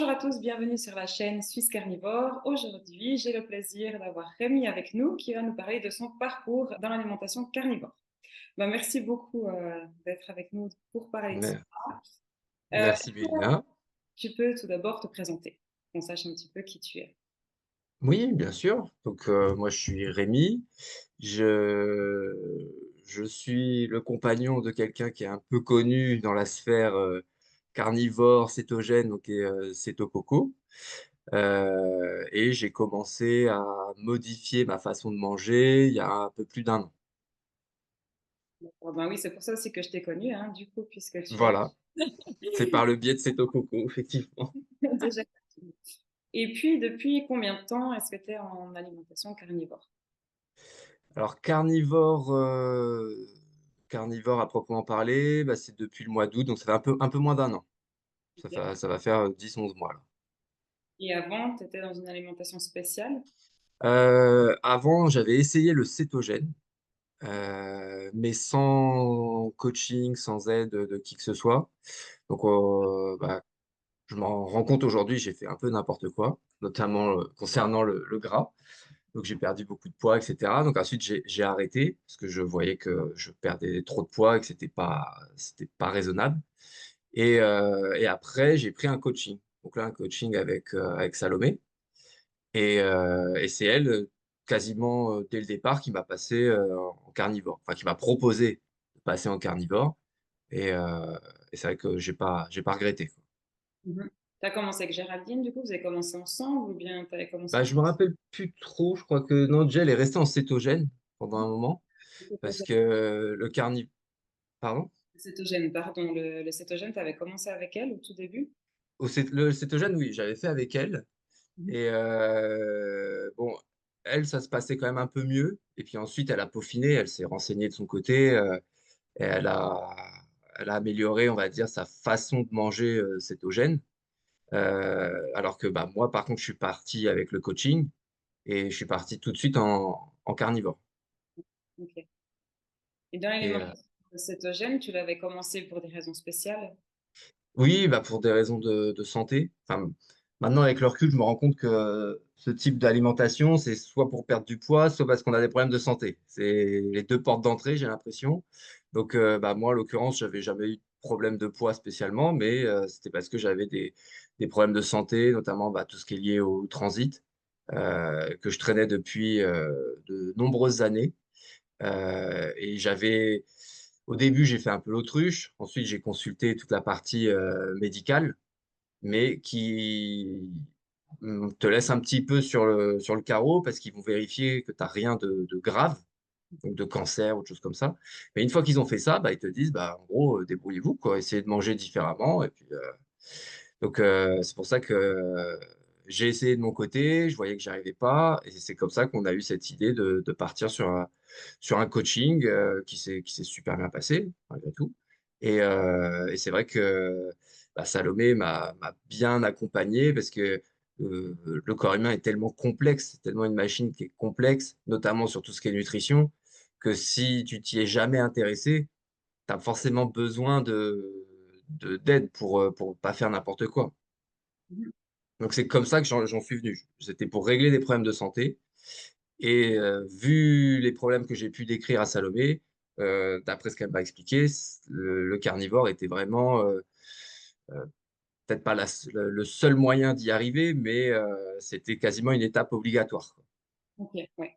Bonjour à tous, bienvenue sur la chaîne Suisse Carnivore. Aujourd'hui, j'ai le plaisir d'avoir Rémi avec nous qui va nous parler de son parcours dans l'alimentation carnivore. Merci beaucoup d'être avec nous pour parler de ça. Me- Est-ce Merci Mélina. tu peux tout d'abord te présenter, qu'on sache un petit peu qui tu es. Oui, bien sûr. Moi, je suis Rémi. Je, je suis le compagnon de quelqu'un qui est un peu connu dans la sphère carnivore, cétogène, donc et Céto Coco. Et j'ai commencé à modifier ma façon de manger il y a un peu plus d'un an. Oui, c'est pour ça aussi que je t'ai connu, hein, du coup, puisque tu as Voilà, c'est par le biais de Céto Coco, effectivement. déjà. Et puis, depuis combien de temps est-ce que tu es en alimentation carnivore? Alors, carnivore à proprement parler, bah, c'est depuis le mois d'août, donc ça fait un peu moins d'un an. Ok. Ça va faire 10-11 mois là. Et avant, tu étais dans une alimentation spéciale? Avant, j'avais essayé le cétogène, mais sans coaching, sans aide de qui que ce soit. Bah, je m'en rends compte aujourd'hui, j'ai fait un peu n'importe quoi, notamment concernant le gras. Donc j'ai perdu beaucoup de poids, etc. Donc ensuite, j'ai arrêté parce que je voyais que je perdais trop de poids et que c'était pas raisonnable. Et après, j'ai pris un coaching. Donc là, un coaching avec Salomé. Et c'est elle, quasiment dès le départ, qui m'a passé en carnivore. Enfin, qui m'a proposé de passer en carnivore. Et, euh, et c'est vrai que j'ai pas regretté, quoi. Mhm. Tu as commencé avec Géraldine, du coup, vous avez commencé ensemble ou bien tu avais commencé Bah, je me rappelle plus trop. Je crois que non, Jel est resté en cétogène pendant un moment. Parce que le carnivore. Pardon? le cétogène, pardon, le cétogène, tu avais commencé avec elle au tout début? Le cétogène, oui, j'avais fait avec elle. Mhm. Bon, elle, ça se passait quand même un peu mieux. Et puis ensuite, elle a peaufiné, elle s'est renseignée de son côté. Et elle a amélioré, on va dire, sa façon de manger cétogène. Alors que bah, moi, par contre, je suis parti avec le coaching et je suis parti tout de suite en carnivore. Ok. Et dans Et l'alimentation cétogène, tu l'avais commencé pour des raisons spéciales? oui, bah, pour des raisons de santé. Enfin, maintenant, avec le recul, je me rends compte que ce type d'alimentation, c'est soit pour perdre du poids, soit parce qu'on a des problèmes de santé. C'est les deux portes d'entrée, j'ai l'impression. Bah, moi, en l'occurrence, j'avais jamais eu de problème de poids spécialement, mais c'était parce que j'avais des problèmes de santé, notamment bah, tout ce qui est lié au transit, que je traînais depuis de nombreuses années. Au début, j'ai fait un peu l'autruche. Ensuite, j'ai consulté toute la partie médicale, mais qui te laisse un petit peu sur le carreau parce qu'ils vont vérifier que tu n'as rien de grave, donc de cancer ou de choses comme ça. Mais une fois qu'ils ont fait ça, bah, ils te disent, bah, en gros, débrouillez-vous, quoi, essayez de manger différemment. C'est pour ça que j'ai essayé de mon côté, je voyais que j'arrivais pas, et c'est comme ça qu'on a eu cette idée de partir sur un coaching qui s'est super bien passé, malgré tout. Et c'est vrai que bah, Salomé m'a bien accompagné parce que le corps humain est tellement complexe, c'est tellement une machine qui est complexe, notamment sur tout ce qui est nutrition, que si tu t'y es jamais intéressé, tu as forcément besoin d'aide pour pas faire n'importe quoi. Mhm. Donc c'est comme ça que j'en suis venu. C'était pour régler des problèmes de santé. Et vu les problèmes que j'ai pu décrire à Salomé, d'après ce qu'elle m'a expliqué, le carnivore était vraiment euh, peut-être pas le seul moyen d'y arriver, mais c'était quasiment une étape obligatoire, quoi. Ok, ouais.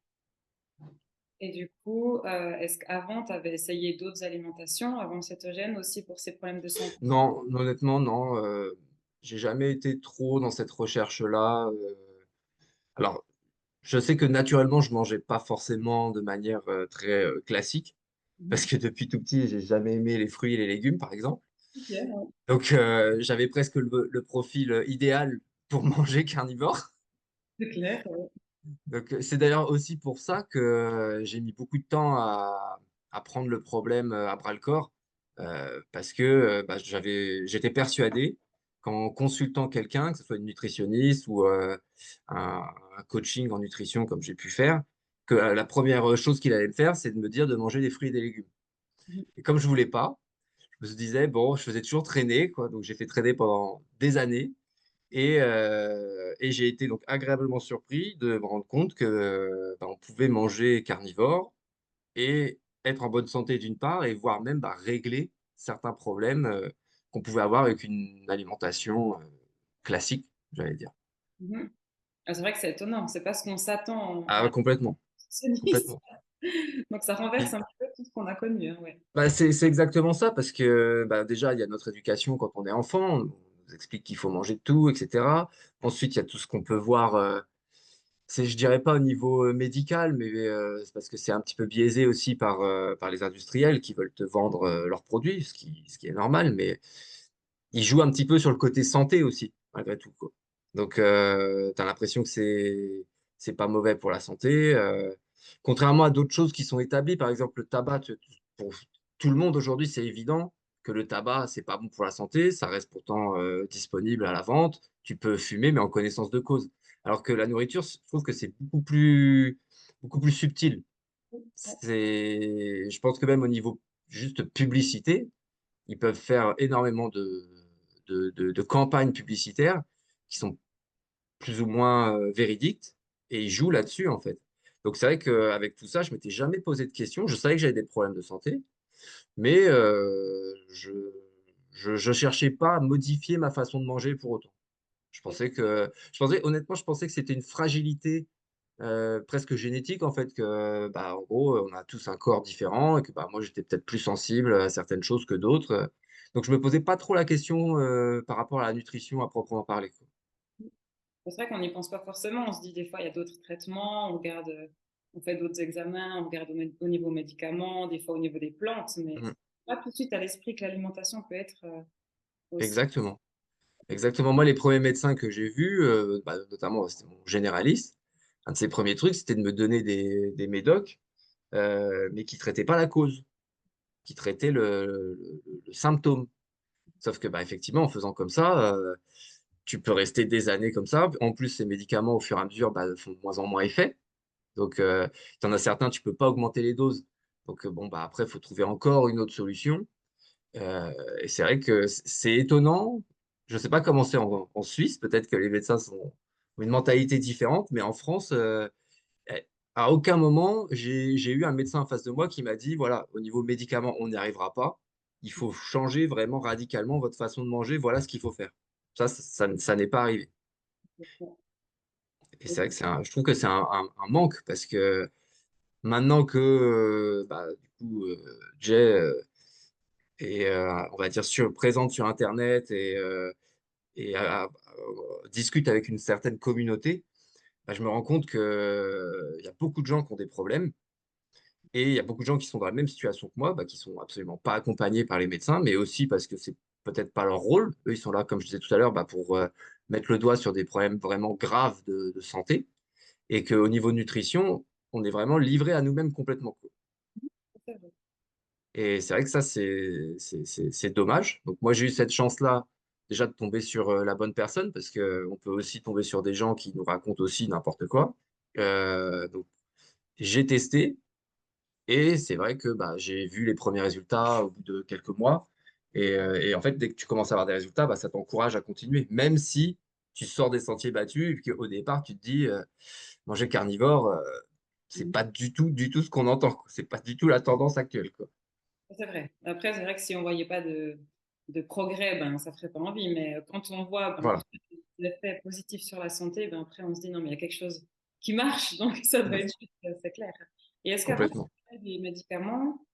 Et du coup, est-ce qu'avant, tu avais essayé d'autres alimentations avant le cétogène aussi pour ces problèmes de santé? Non, honnêtement, non. J'ai jamais été trop dans cette recherche-là. Alors, je sais que naturellement, je mangeais pas forcément de manière très classique, parce Mhm. que depuis tout petit, j'ai jamais aimé les fruits et les légumes, par exemple. Ok, ouais. J'avais presque le profil idéal pour manger carnivore. C'est clair, ouais. C'est d'ailleurs aussi pour ça que j'ai mis beaucoup de temps à prendre le problème à bras-le-corps, parce que bah, j'étais persuadé qu'en consultant quelqu'un, que ce soit une nutritionniste ou un coaching en nutrition comme j'ai pu faire, que la première chose qu'il allait me faire, c'est de me dire de manger des fruits et des légumes. Mhm. Et comme je voulais pas, je me disais, bon, je faisais toujours traîner, quoi. Donc j'ai fait traîner pendant des années. Et j'ai été donc agréablement surpris de me rendre compte que, bah, on pouvait manger carnivore et être en bonne santé d'une part et voire même, bah, régler certains problèmes, qu'on pouvait avoir avec une alimentation, classique, j'allais dire. Mmh. Ah, c'est vrai que c'est étonnant, c'est pas ce qu'on s'attend Ah à ouais, complètement, nutritionniste. complètement. Donc ça renverse Puis, un petit peu tout ce qu'on a connu, hein, ouais. bah, c'est exactement ça parce que, bah, déjà, il y a notre éducation quand on est enfant, on nous explique qu'il faut manger de tout et cetera. Ensuite, il y a tout ce qu'on peut voir, c'est je dirais pas au niveau, médical, mais, c'est parce que c'est un petit peu biaisé aussi par les industriels qui veulent te vendre, leurs produits, ce qui est normal, mais ils jouent un petit peu sur le côté santé aussi, malgré tout, quoi. Donc, tu as l'impression que c'est pas mauvais pour la santé, contrairement à d'autres choses qui sont établies. Par exemple, le tabac, pour tout le monde aujourd'hui, c'est évident que le tabac, c'est pas bon pour la santé. Ça reste pourtant, disponible à la vente. Tu peux fumer, mais en connaissance de cause. Alors que la nourriture, je trouve que c'est beaucoup plus subtil. Ouais, Je pense que même au niveau juste publicité, ils peuvent faire énormément de campagnes publicitaires qui sont plus ou moins, véridiques et ils jouent là-dessus, en fait. Donc c'est vrai qu'avec tout ça, je m'étais jamais posé de questions. Je savais que j'avais des problèmes de santé, mais je cherchais pas à modifier ma façon de manger pour autant. Honnêtement, je pensais que c'était une fragilité, presque génétique en fait, que, bah, en gros, on a tous un corps différent et que, bah, moi, j'étais peut-être plus sensible à certaines choses que d'autres. Donc je me posais pas trop la question, par rapport à la nutrition à proprement parler, quoi. c'est vrai qu'on n'y pense pas forcément. On se dit des fois, il y a d'autres traitements, on regarde, on fait d'autres examens, on regarde au niveau médicaments, des fois au niveau des plantes, mais Mmh. pas tout de suite à l'esprit que l'alimentation peut être aussi. Exactement, exactement. Moi, les premiers médecins que j'ai vus, bah, notamment, c'était mon généraliste. Un de ses premiers trucs, c'était de me donner des médocs, mais qui traitaient pas la cause, qui traitaient le symptôme. Sauf que, bah, effectivement, en faisant comme ça, tu peux rester des années comme ça. En plus, ces médicaments, au fur et à mesure, bah, font de moins en moins effet. Donc, tu en as certains, tu peux pas augmenter les doses. Donc, bon, bah, après, il faut trouver encore une autre solution. Heu et c'est vrai que c'est étonnant. Je sais pas comment c'est en Suisse, peut-être que les médecins ont une mentalité différente, mais en France, eh, à aucun moment, j'ai eu un médecin en face de moi qui m'a dit: «Voilà, au niveau médicaments, on n'y arrivera pas. Il faut changer vraiment radicalement votre façon de manger. Voilà ce qu'il faut faire». Ça n'est pas arrivé et c'est vrai que je trouve que c'est un manque parce que maintenant que, bah, du coup, Jay, est, on va dire présente sur internet et discute avec une certaine communauté, bah, je me rends compte qu'il y a beaucoup de gens qui ont des problèmes et il y a beaucoup de gens qui sont dans la même situation que moi, bah, qui sont absolument pas accompagnés par les médecins, mais aussi parce que c'est peut-être pas leur rôle. Eux, ils sont là, comme je disais tout à l'heure, bah, pour, mettre le doigt sur des problèmes vraiment graves de santé et qu'au niveau nutrition, on est vraiment livré à nous-mêmes complètement, quoi. C'est vrai. Et c'est vrai que ça, c'est dommage. Donc moi, j'ai eu cette chance-là, déjà de tomber sur, la bonne personne parce qu'on peut aussi tomber sur des gens qui nous racontent aussi n'importe quoi. Donc j'ai testé et c'est vrai que, bah, j'ai vu les premiers résultats au bout de quelques mois et en fait, dès que tu commences à avoir des résultats, bah, ça t'encourage à continuer. Même si tu sors des sentiers battus et qu'au départ, tu te dis, «Manger carnivore, c'est Mmh. pas du tout ce qu'on entend, quoi. C'est pas du tout la tendance actuelle, quoi». C'est vrai. Après, c'est vrai que si on voyait pas de progrès, ben, ça ferait pas envie, mais quand on voit, ben, Voilà. l'effet positif sur la santé, ben, après on se dit: «Non, mais il y a quelque chose qui marche, donc ça doit Mmh. être juste, c'est clair». Et est-ce qu'avant tu Complètement. prenais des médicaments,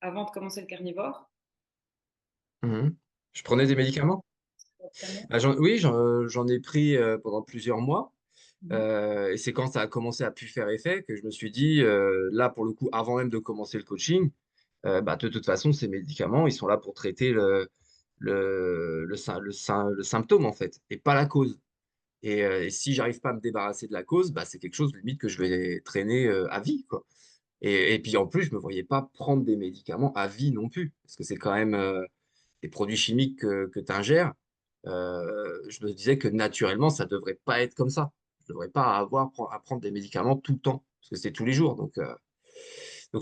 avant de commencer le carnivore? Mmh. Je Tu prenais des médicaments? en prenais? Ah oui, j'en ai pris, pendant plusieurs mois, Mmh. et c'est quand ça a commencé à plus faire effet que je me suis dit, là, pour le coup, avant même de commencer le coaching, bah, de toute façon, ces médicaments, ils sont là pour traiter le symptôme, en fait, et pas la cause. Et si j'arrive pas à me débarrasser de la cause, bah, c'est quelque chose limite que je vais traîner, à vie, quoi. Et puis, en plus, je me voyais pas prendre des médicaments à vie non plus, parce que c'est quand même, des produits chimiques que tu ingères, je me disais que naturellement, ça devrait pas être comme ça. Je devrais pas avoir à prendre des médicaments tout le temps, parce que c'est tous les jours. Donc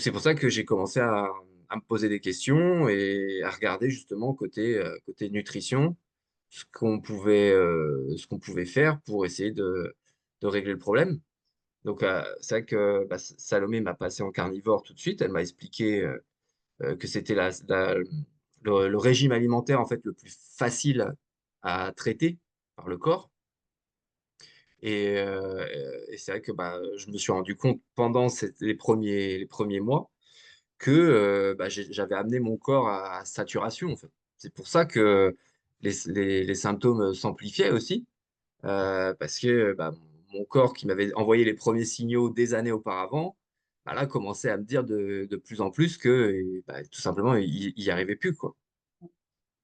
c'est pour ça que j'ai commencé à me poser des questions et à regarder justement côté nutrition. ce qu'on pouvait faire pour essayer de régler le problème. Donc, c'est vrai que bah, Salomé m'a passé en carnivore tout de suite. Elle m'a expliqué que c'était le régime alimentaire en fait le plus facile à traiter par le corps. Et c'est vrai que bah, je me suis rendu compte pendant les premiers mois que bah, j'avais amené mon corps à saturation, en fait. C'est pour ça que les symptômes s'amplifiaient aussi, parce que bah, mon corps qui m'avait envoyé les premiers signaux des années auparavant, bah, là, commençait à me dire de plus en plus que bah, tout simplement, il n'y arrivait plus, quoi.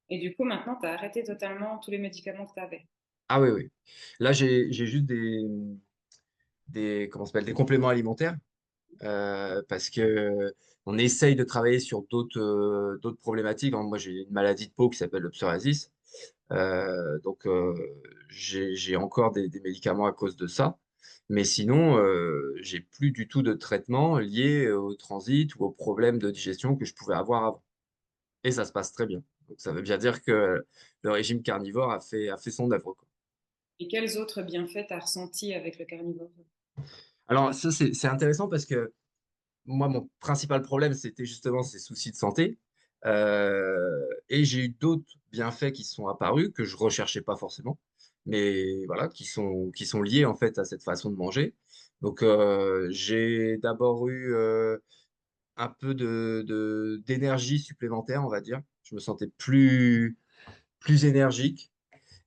Et du coup, maintenant, tu as arrêté totalement tous les médicaments que tu avais. Ah oui, oui. Là, j'ai juste comment ça s'appelle, des compléments alimentaires parce que on essaye de travailler sur d'autres problématiques. Moi, j'ai une maladie de peau qui s'appelle le psoriasis. Donc, j'ai encore des médicaments à cause de ça. Mais sinon, j'ai plus du tout de traitement lié au transit ou aux problèmes de digestion que je pouvais avoir avant. Et ça se passe très bien. Donc, ça veut bien dire que le régime carnivore a fait son œuvre, quoi. Et quels autres bienfaits tu as ressentis avec le carnivore? Alors, ça, c'est intéressant parce que moi, mon principal problème, c'était justement ces soucis de santé. Et j'ai eu d'autres bienfaits qui sont apparus que je recherchais pas forcément, mais voilà, qui sont liés en fait à cette façon de manger. Donc, j'ai d'abord eu un peu d'énergie supplémentaire, on va dire. Je me sentais plus énergique.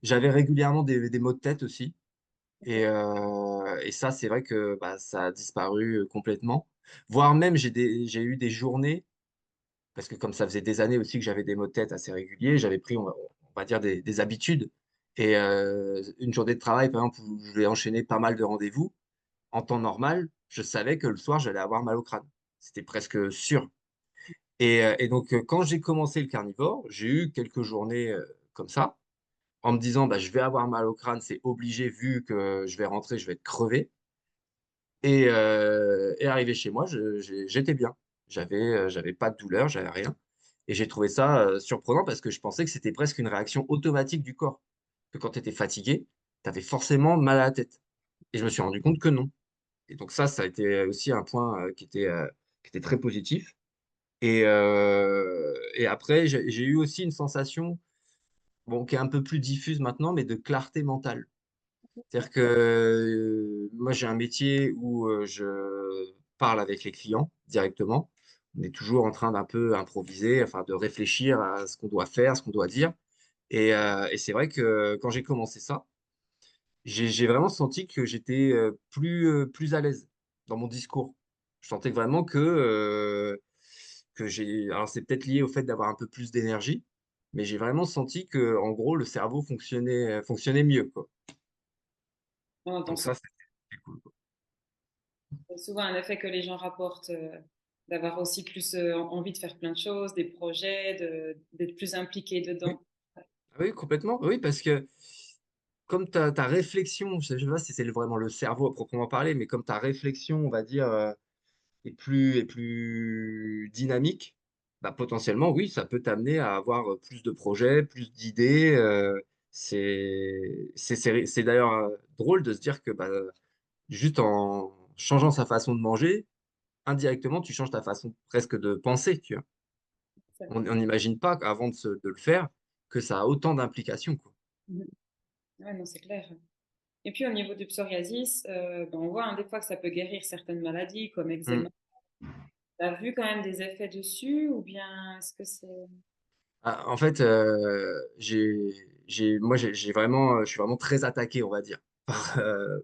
J'avais régulièrement des maux de tête aussi. Et ça, c'est vrai que bah, ça a disparu complètement. Voire même, j'ai eu des journées, parce que comme ça faisait des années aussi que j'avais des maux de tête assez réguliers, j'avais pris, on va dire, des habitudes. Et une journée de travail, par exemple, où je vais enchaîner pas mal de rendez-vous, en temps normal, je savais que le soir, j'allais avoir mal au crâne. C'était presque sûr. Et donc, quand j'ai commencé le carnivore, j'ai eu quelques journées comme ça, en me disant, bah, je vais avoir mal au crâne, c'est obligé, vu que je vais rentrer, je vais être crevé. Et arrivé chez moi, j'étais bien. J'avais pas de douleur, j'avais rien. Et j'ai trouvé ça surprenant parce que je pensais que c'était presque une réaction automatique du corps. Que quand tu étais fatigué, tu avais forcément mal à la tête. Et je me suis rendu compte que non. Et donc ça a été aussi un point qui était très positif. Et après, j'ai eu aussi une sensation, bon, qui est un peu plus diffuse maintenant, mais de clarté mentale. C'est-à-dire que moi, j'ai un métier où je parle avec les clients directement. On est toujours en train d'un peu improviser, enfin de réfléchir à ce qu'on doit faire, ce qu'on doit dire. Et c'est vrai que quand j'ai commencé ça, j'ai vraiment senti que j'étais plus à l'aise dans mon discours. Je sentais vraiment que j'ai. Alors, c'est peut-être lié au fait d'avoir un peu plus d'énergie, mais j'ai vraiment senti que, en gros, le cerveau fonctionnait mieux, quoi. On entend Donc, ça, c'était cool, quoi. souvent un effet que les gens rapportent, d'avoir aussi plus envie de faire plein de choses, des projets, d'être plus impliqué Oui, dedans. ah oui, complètement. Oui, parce que comme ta réflexion, je sais pas si c'est vraiment le cerveau à proprement parler, mais comme ta réflexion, on va dire, est plus dynamique, bah, potentiellement, oui, ça peut t'amener à avoir plus de projets, plus d'idées. C'est d'ailleurs drôle de se dire que bah, juste en changeant sa façon de manger, indirectement, tu changes ta façon presque de penser, tu vois. C'est vrai. On n'imagine pas avant de le faire que ça a autant d'implications, quoi. Mhm. Ouais, non, c'est clair. Et puis au niveau du psoriasis, ben, on voit hein, des fois que ça peut guérir certaines maladies comme eczéma. Mm. Tu as vu quand même des effets dessus ou bien est-ce que c'est... Ah, en fait, moi, j'ai vraiment, je suis vraiment très attaqué, on va dire,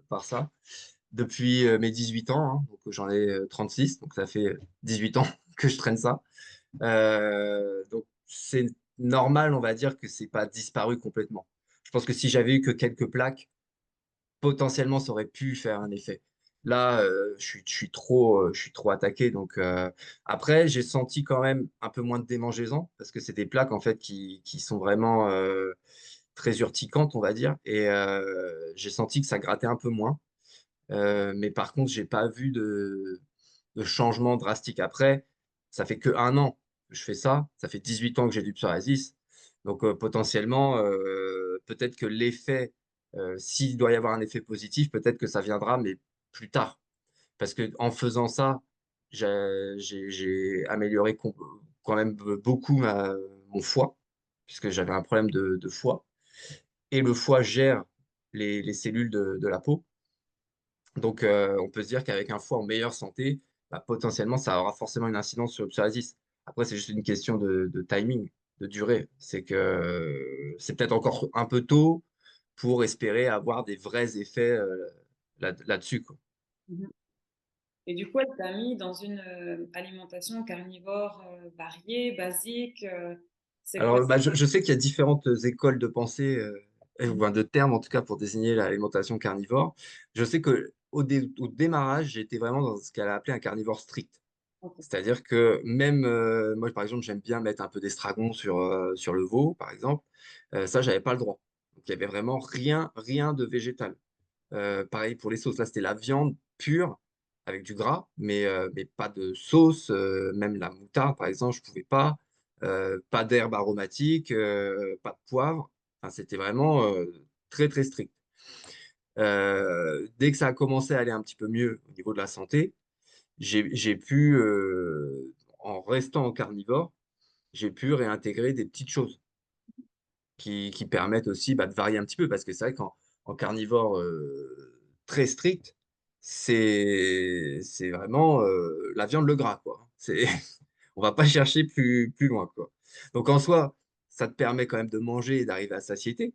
par ça. Depuis mes 18 ans, hein, donc j'en ai 36, donc ça fait 18 ans que je traîne ça. Donc c'est normal, on va dire, que c'est pas disparu complètement. Je pense que si j'avais eu que quelques plaques, potentiellement, ça aurait pu faire un effet. Là, je suis trop attaqué. Donc, après, j'ai senti quand même un peu moins de démangeaisons parce que c'est des plaques en fait qui sont vraiment très urticantes, on va dire. Et j'ai senti que ça grattait un peu moins. Mais par contre, j'ai pas vu de changement drastique. Après, ça fait que un an que je fais ça. Ça fait 18 ans que j'ai du psoriasis. Donc, potentiellement, peut-être que l'effet, s'il doit y avoir un effet positif, peut-être que ça viendra, mais plus tard. Parce que en faisant ça, j'ai amélioré quand même beaucoup mon foie, puisque j'avais un problème de foie. Et le foie gère les cellules de la peau. Donc, on peut se dire qu'avec un foie en meilleure santé, bah, potentiellement, ça aura forcément une incidence sur le psoriasis. Après, c'est juste une question de timing, de durée. C'est que c'est peut-être encore un peu tôt pour espérer avoir des vrais effets là-dessus, quoi. Mhm. Et du coup, elle t'a mis dans une alimentation carnivore variée, basique. C'est quoi? Alors, bah, je sais qu'il y a différentes écoles de pensée, ou Mhm. enfin, de termes en tout cas pour désigner l'alimentation carnivore. Je sais que au démarrage, j'étais vraiment dans ce qu'elle a appelé un carnivore strict. Ok. C'est-à-dire que même moi, par exemple, j'aime bien mettre un peu d'estragon sur le veau, par exemple. Ça, j'avais pas le droit. Donc, il y avait vraiment rien de végétal. Pareil pour les sauces. Là, c'était la viande pure avec du gras, mais pas de sauce. Même la moutarde, par exemple, je pouvais pas. Pas d'herbe aromatique, pas de poivre. Enfin, c'était vraiment très strict. Dès que ça a commencé à aller un petit peu mieux au niveau de la santé, j'ai pu, en restant en carnivore, j'ai pu réintégrer des petites choses qui permettent aussi, bah, de varier un petit peu. Parce que c'est vrai qu'en carnivore très strict, c'est vraiment la viande, le gras, quoi. On va pas chercher plus loin, quoi. Donc en soi, ça te permet quand même de manger et d'arriver à satiété.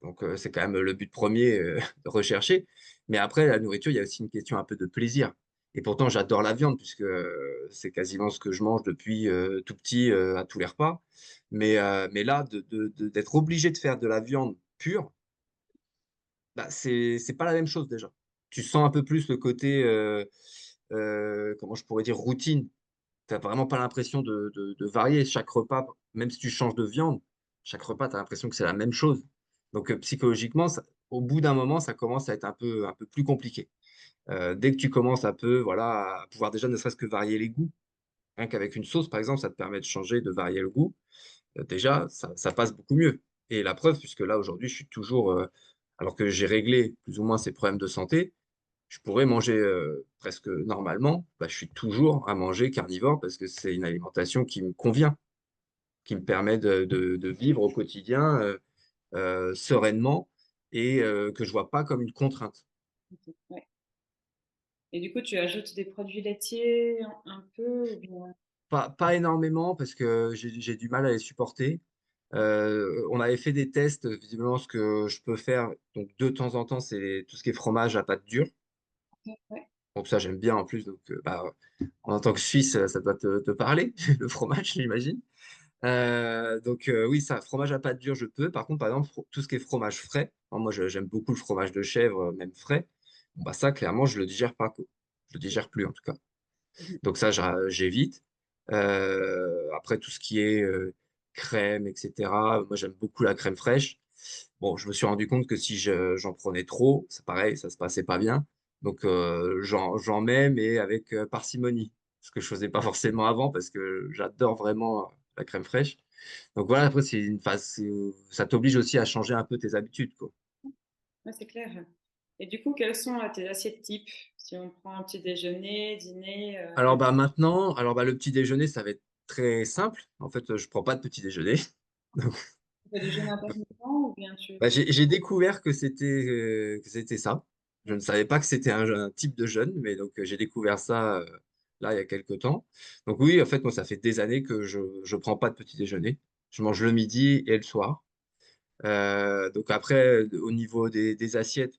Donc, c'est quand même le but premier recherché. Mais après, la nourriture, il y a aussi une question un peu de plaisir. Et pourtant, j'adore la viande puisque c'est quasiment ce que je mange depuis tout petit à tous les repas. Mais là, d'être obligé de faire de la viande pure, bah, c'est pas la même chose déjà. Tu sens un peu plus le côté, comment je pourrais dire, routine. Tu as vraiment pas l'impression de varier. Chaque repas, même si tu changes de viande, chaque repas, tu as l'impression que c'est la même chose. Donc, psychologiquement, au bout d'un moment, ça commence à être un peu plus compliqué. Dès que tu commences un peu, voilà, à pouvoir déjà ne serait-ce que varier les goûts, rien qu'avec une sauce, par exemple, ça te permet de changer, de varier le goût. Déjà, ça passe beaucoup mieux. Et la preuve, puisque là, aujourd'hui, je suis toujours, alors que j'ai réglé plus ou moins ces problèmes de santé, je pourrais manger presque normalement, bah, je suis toujours à manger carnivore parce que c'est une alimentation qui me convient, qui me permet de vivre au quotidien sereinement et que je vois pas comme une contrainte. Ok, ouais. Et du coup, tu ajoutes des produits laitiers un peu ou bien... Pas énormément parce que j'ai du mal à les supporter. On avait fait des tests, visiblement ce que je peux faire, donc de temps en temps, c'est tout ce qui est fromage à pâte dure. Ok, ouais. Donc ça, j'aime bien en plus. Donc, bah, en tant que Suisse, ça doit te parler, le fromage, j'imagine. Donc oui, ça, fromage à pâte dure, je peux. Par contre, par exemple, tout ce qui est fromage frais, hein, moi j'aime beaucoup le fromage de chèvre, même frais. Bon, bah ça, clairement, je le digère pas, quoi. Je le digère plus en tout cas. Mhm. Donc ça, j'évite. Après, tout ce qui est crème, etc. Moi, j'aime beaucoup la crème fraîche. Bon, je me suis rendu compte que si j'en prenais trop, c'est pareil, ça se passait pas bien. Donc j'en mets, mais avec parcimonie. Ce que je faisais pas forcément avant parce que j'adore vraiment la crème fraîche. Donc voilà, après, c'est une phase, ça t'oblige aussi à changer un peu tes habitudes, quoi. Ouais, c'est clair. Et du coup, quelles sont tes assiettes types? Si on prend un petit déjeuner, dîner, Alors bah maintenant, alors bah le petit déjeuner, ça va être très simple. En fait, je prends pas de petit déjeuner. Donc, tu fais du jeûne intermittent ou bien tu bah, fais... j'ai découvert que c'était ça. Je ne Ok. savais pas que c'était un type de jeûne, mais donc j'ai découvert ça là il y a quelques temps. Donc oui, en fait, moi, ça fait des années que je prends pas de petit déjeuner. Je mange le midi et le soir. Donc après, au niveau des assiettes,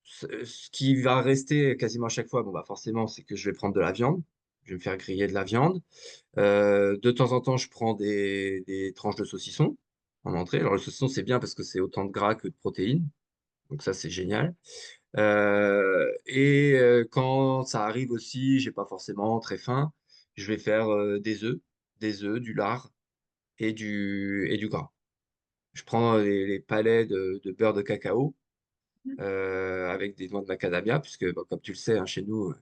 ce qui va rester quasiment à chaque fois, bon, bah, forcément, c'est que je vais prendre de la viande. Je vais me faire griller de la viande. De temps en temps, je prends des tranches de saucisson en entrée. Alors, le saucisson, c'est bien parce que c'est autant de gras que de protéines. Donc, ça, c'est génial. Et quand ça arrive aussi, j'ai pas forcément très faim, je vais faire des œufs, du lard et du gras. Je prends les palets de beurre de cacao avec des noix de macadamia, puisque, bah, comme tu le sais, hein, chez nous,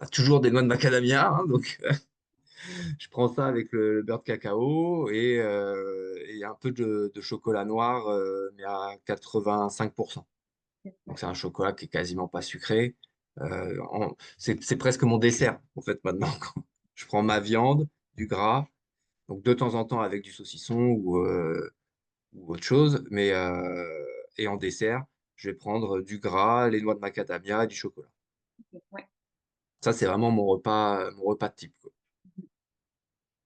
on a toujours des noix de macadamia. Hein, donc, Je prends ça avec le beurre de cacao et un peu de chocolat noir, mais à 85%. Donc, c'est un chocolat qui est quasiment pas sucré. C'est presque mon dessert, en fait, maintenant. Je prends ma viande, du gras, donc de temps en temps avec du saucisson ou autre chose, et en dessert, je vais prendre du gras, les noix de macadamia et du chocolat. Ouais. Ça, c'est vraiment mon repas de type, quoi.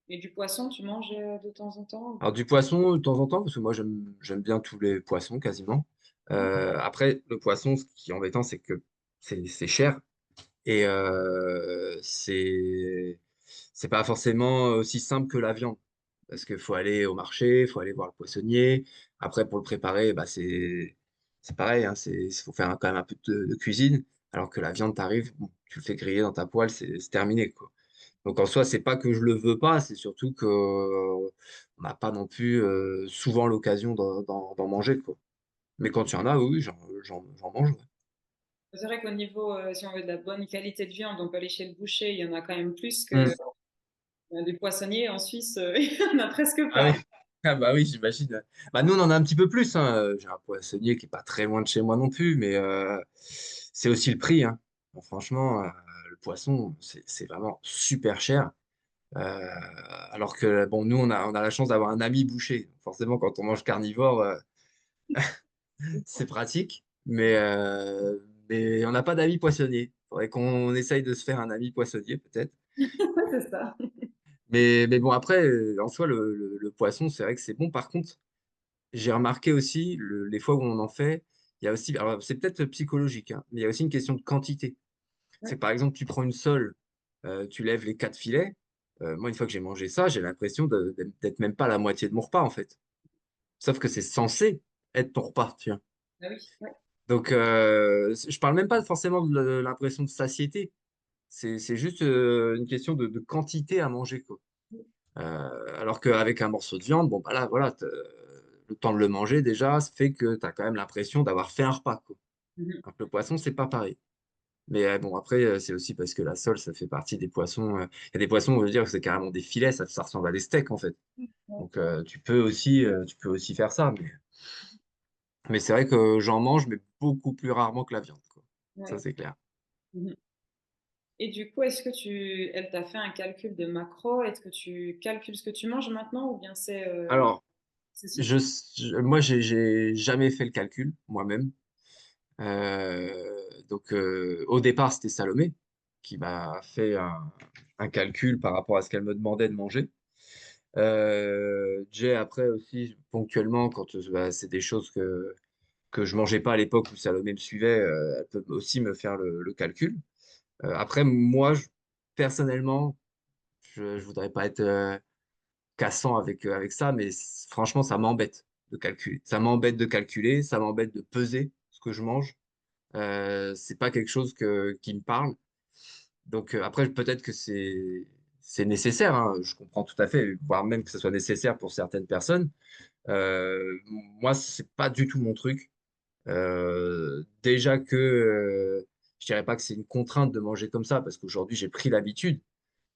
Et du poisson, tu manges de temps en temps ou Alors, pas? du poisson, de temps en temps, parce que moi, j'aime bien tous les poissons, quasiment. Après, le poisson, ce qui est embêtant, c'est que c'est cher. Et c'est pas forcément aussi simple que la viande. Parce qu'il faut aller au marché, il faut aller voir le poissonnier. Après, pour le préparer, bah, c'est pareil, hein, faut faire quand même un peu de cuisine. Alors que la viande, t'arrive, bon, tu le fais griller dans ta poêle, c'est terminé, quoi. Donc en soi, c'est pas que je le veux pas, c'est surtout que on n'a pas non plus souvent l'occasion d'en manger, quoi. Mais quand il y en a, oui, j'en mange, ouais. C'est vrai qu'au niveau, si on veut de la bonne qualité de viande, on peut aller chez le boucher, il y en a quand même plus que Mm. des poissonniers en Suisse, il y en a presque Ah pas. oui, ah bah oui, j'imagine. Bah, nous, on en a un petit peu plus, hein. J'ai un poissonnier qui est pas très loin de chez moi non plus, mais c'est aussi le prix, hein. Bon, franchement, le poisson, c'est vraiment super cher. Euh, alors que, bon, nous, on a la chance d'avoir un ami boucher. Forcément, quand on mange carnivore, c'est pratique, mais on n'a pas d'amis poissonnier. Faudrait qu'on essaye de se faire un ami poissonnier, peut-être. C'est ça. Mais bon, après, en soi, le poisson, c'est vrai que c'est bon. Par contre, j'ai remarqué aussi, les fois où on en fait, il y a aussi, alors c'est peut-être psychologique, hein, mais il y a aussi une question de quantité. C'est Ouais. que par exemple, tu prends une sole, tu lèves les 4 filets. Moi, une fois que j'ai mangé ça, j'ai l'impression d'être même pas à la moitié de mon repas, en fait. Sauf que c'est censé être ton repas, tu vois. Ah oui, ouais. Donc, je parle même pas forcément de l'impression de satiété. C'est juste une question de quantité à manger, quoi. Alors qu'avec un morceau de viande, bon, bah là, voilà, le temps de le manger déjà, ça fait que tu as quand même l'impression d'avoir fait un repas, quoi. Mhm. Alors que le poisson, c'est pas pareil. Mais bon, après, c'est aussi parce que la sole, ça fait partie des poissons. Il y a des poissons, on veut dire que c'est carrément des filets, ça ressemble à des steaks, en fait. Ouais. Donc, tu peux aussi faire ça. Mais c'est vrai que j'en mange, mais beaucoup plus rarement que la viande, quoi. Ça, Ouais. c'est clair. Mhm. Et du coup, est-ce que elle t'a fait un calcul de macro? Est-ce que tu calcules ce que tu manges maintenant ou bien Alors, c'est sur... moi, j'ai jamais fait le calcul moi-même. Donc, au départ, c'était Salomé qui m'a fait un calcul par rapport à ce qu'elle me demandait de manger. Jay, après aussi, ponctuellement, quand bah, c'est des choses que je mangeais pas à l'époque où Salomé me suivait, elle peut aussi me faire le calcul. Après, moi, personnellement, je voudrais pas être cassant avec ça, mais franchement, ça m'embête de calculer. Ça m'embête de calculer, ça m'embête de peser ce que je mange. C'est pas quelque chose qui me parle. Donc après, peut-être que c'est nécessaire, hein, je comprends tout à fait, voire même que ce soit nécessaire pour certaines personnes. Moi, c'est pas du tout mon truc. Déjà que je dirais pas que c'est une contrainte de manger comme ça, parce qu'aujourd'hui j'ai pris l'habitude.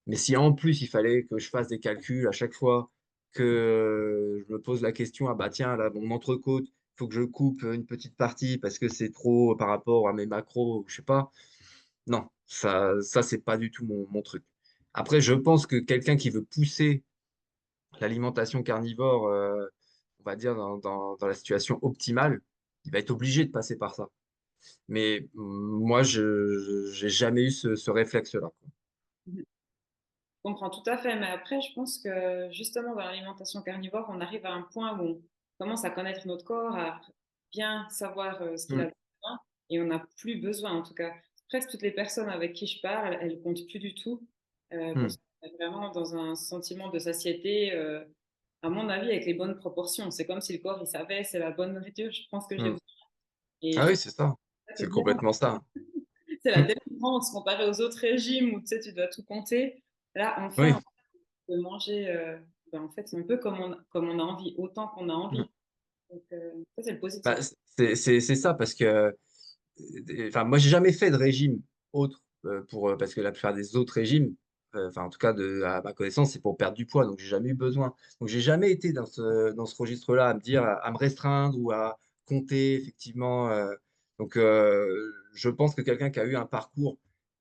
Mais si en plus il fallait que je fasse des calculs à chaque fois que je me pose la question, ah bah tiens, là, mon entrecôte, il faut que je coupe une petite partie parce que c'est trop par rapport à mes macros, ou je sais pas. Non, ça c'est pas du tout mon truc. Après, je pense que quelqu'un qui veut pousser l'alimentation carnivore, on va dire dans la situation optimale, il va être obligé de passer par ça. Mais moi, je j'ai jamais eu ce réflexe-là, quoi. Je comprends tout à fait, mais après, je pense que justement dans l'alimentation carnivore, on arrive à un point où on commence à connaître notre corps, à bien savoir ce qu'il a Hmm. besoin, et on n'a plus besoin, en tout cas. Presque toutes les personnes avec qui je parle, elles comptent plus du tout, Hmm. parce qu'on est vraiment dans un sentiment de satiété, à mon avis, avec les bonnes proportions. C'est comme si le corps, il savait, c'est la bonne nourriture, je pense que j'ai Hmm. besoin. Et Ah je oui, trouve c'est ça. que C'est c'est bien. complètement ça. C'est la Hmm. délivrance comparée aux autres régimes où tu sais, tu dois tout compter. Là, Oui. enfin, de manger ben, en fait, un peu comme on a envie, autant qu'on a Hmm. envie. Donc, ça, c'est le Bah, positif. c'est ça parce que enfin, moi, j'ai jamais fait de régime autre parce que la plupart des autres régimes, enfin en tout cas à ma connaissance, c'est pour perdre du poids, donc j'ai jamais eu besoin. Donc j'ai jamais été dans ce registre-là, à me dire, à me restreindre ou à compter effectivement. Donc je pense que quelqu'un qui a eu un parcours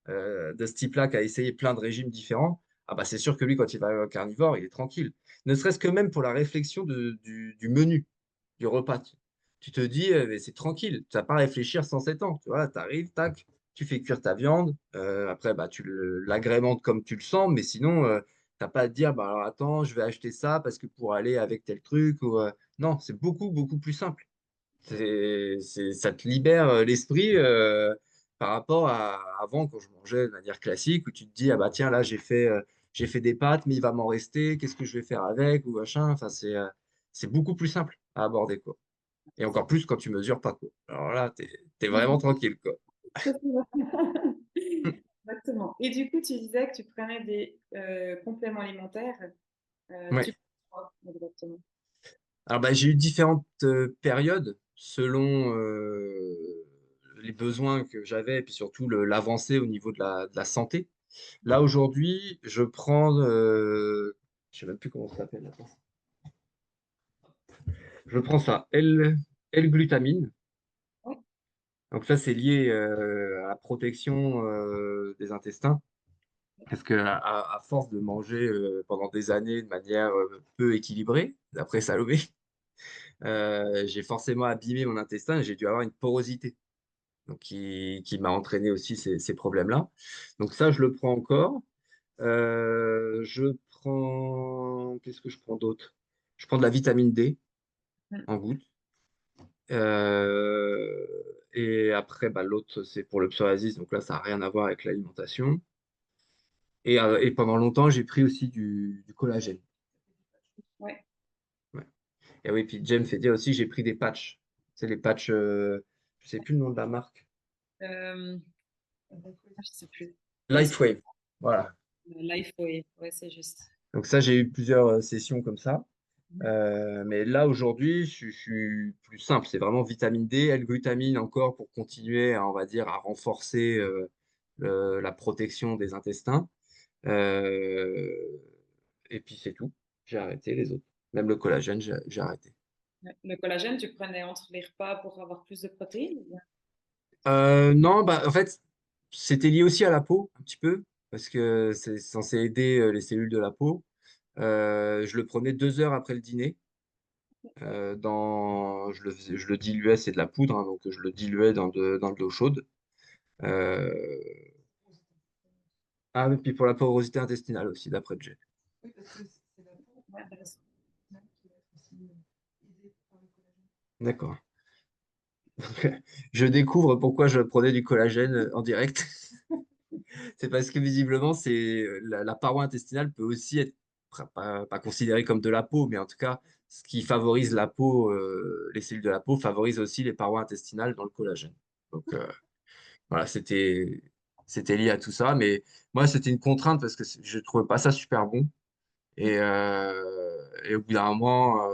de ce type-là, qui a essayé plein de régimes différents, ah bah c'est sûr que lui, quand il va au carnivore, il est tranquille. Ne serait-ce que même pour la réflexion du menu, du repas. Tu te dis, mais c'est tranquille, tu n'as pas à réfléchir 107 ans. Tu vois, tu arrives, tac, tu fais cuire ta viande. Après, bah, tu l'agrémentes comme tu le sens, mais sinon, tu n'as pas à te dire, bah, alors attends, je vais acheter ça parce que pour aller avec tel truc. Non, c'est beaucoup, beaucoup plus simple. Ça te libère l'esprit par rapport à avant, quand je mangeais de manière classique, où tu te dis, ah bah tiens, là, j'ai fait des pâtes, mais il va m'en rester, qu'est-ce que je vais faire avec, ou machin. Enfin, c'est beaucoup plus simple à aborder, quoi. Et encore plus quand tu mesures pas, quoi. Alors là, t'es vraiment tranquille, quoi. Exactement. Et du coup, tu disais que tu prenais des compléments alimentaires. Ouais. Tu prends quoi exactement? Alors, bah, j'ai eu différentes périodes selon les besoins que j'avais et puis surtout l'avancée au niveau de la santé. Là, aujourd'hui, je prends, je sais même plus comment ça s'appelle. Attends. Je prends ça, L-glutamine. Oui, Donc ça, c'est lié à la protection des intestins. Parce que à force de manger pendant des années de manière peu équilibrée, d'après Salomé, j'ai forcément abîmé mon intestin et j'ai dû avoir une porosité. Donc qui m'a entraîné aussi ces problèmes-là. Donc ça, je le prends encore. Je prends. Qu'est-ce que je prends d'autre? Je prends de la vitamine D en gouttes. Euh, et après, bah, l'autre, c'est pour le psoriasis. Donc là, ça n'a rien à voir avec l'alimentation. Et pendant longtemps, j'ai pris aussi du collagène. oui. Ouais. Et oui, puis Jem fait dire aussi, j'ai pris des patchs. C'est les patchs, je sais plus le nom de la marque. Euh, je sais plus. Mais c'est Lifewave. Voilà. Lifeway, ouais, c'est juste. Donc ça, j'ai eu plusieurs sessions comme ça. Mhm. Mais là, aujourd'hui, je suis plus simple. C'est vraiment vitamine D, L-glutamine encore pour continuer, on va dire, à renforcer la protection des intestins. Euh, et puis c'est tout. J'ai arrêté les autres. Même le collagène, j'ai arrêté. Ouais. Le collagène, tu prenais entre les repas pour avoir plus de protéines ou bien? Non, bah, en fait, c'était lié aussi à la peau, un petit peu, parce que c'est censé aider les cellules de la peau. Je le prenais 2 heures après le dîner. Je le diluais, c'est de la poudre, hein, donc je le diluais dans de l'eau chaude. Euh, Ah, et puis pour la porosité intestinale aussi, d'après Jay. Ouais, intéressant. D'accord. Je découvre pourquoi je prenais du collagène en direct. C'est parce que visiblement, la paroi intestinale peut aussi être pas considérée comme de la peau, mais en tout cas, ce qui favorise la peau, les cellules de la peau, favorise aussi les parois intestinales dans le collagène. Donc voilà, c'était lié à tout ça, mais moi, c'était une contrainte parce que je trouvais pas ça super bon. Et au bout d'un moment,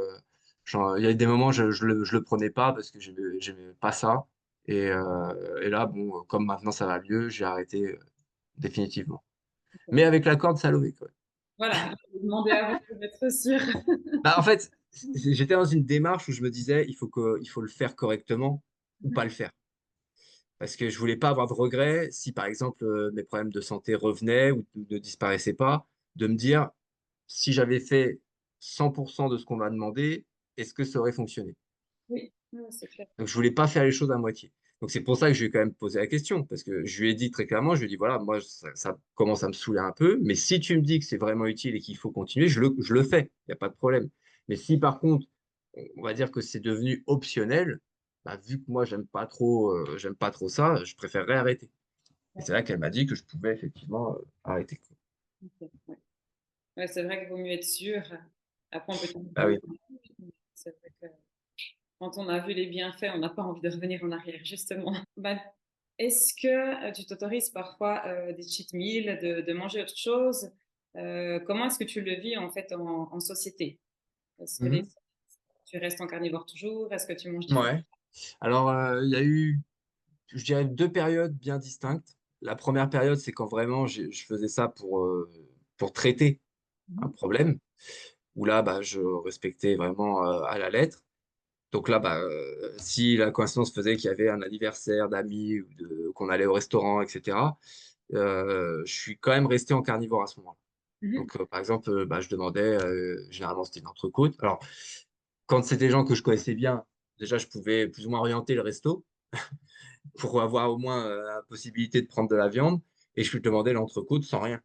il y a eu des moments, je le prenais pas parce que j'aimais pas ça. Et là, bon, comme maintenant ça va mieux, j'ai arrêté définitivement. Mais avec l'accord de Salomé, quoi. Voilà, je vais demander à vous pour être sûr. Bah, en fait, j'étais dans une démarche où je me disais, il faut le faire correctement ou pas le faire. Parce que je voulais pas avoir de regrets si, par exemple, mes problèmes de santé revenaient ou ne disparaissaient pas, de me dire, si j'avais fait 100% de ce qu'on m'a demandé, est-ce que ça aurait fonctionné? Oui, ouais, c'est clair. Donc, je voulais pas faire les choses à moitié. Donc, c'est pour ça que je lui ai quand même posé la question, parce que je lui ai dit très clairement, je lui ai dit, voilà, moi, ça commence à me saouler un peu, mais si tu me dis que c'est vraiment utile et qu'il faut continuer, je le fais, il n'y a pas de problème. Mais si par contre, on va dire que c'est devenu optionnel, bah, vu que moi, j'aime pas trop ça, je préférerais arrêter. Et c'est là qu'elle m'a dit que je pouvais effectivement arrêter, quoi. Ok, ouais. Ouais, c'est vrai qu'il vaut mieux être sûr. Après, on peut toujours Ah oui. c'est vrai que quand on a vu les bienfaits, on n'a pas envie de revenir en arrière, justement. Ben, est-ce que tu t'autorises parfois des cheat meals, de manger autre chose? Comment est-ce que tu le vis en fait en société? Est-ce que Mhm. tu restes en carnivore toujours? Est-ce que tu manges différemment? Ouais. Alors, il y a eu, je dirais, 2 périodes bien distinctes. La première période, c'est quand vraiment je faisais ça pour traiter un Mhm. problème, où là, bah, je respectais vraiment à la lettre. Donc là, bah, si la coïncidence faisait qu'il y avait un anniversaire d'amis, qu'on allait au restaurant, etc., je suis quand même resté en carnivore à ce moment-là. Mhm. Donc, par exemple, bah, je demandais, généralement, c'était une entrecôte. Alors, quand c'était des gens que je connaissais bien, déjà, je pouvais plus ou moins orienter le resto pour avoir au moins la possibilité de prendre de la viande. Et je lui demandais l'entrecôte sans rien.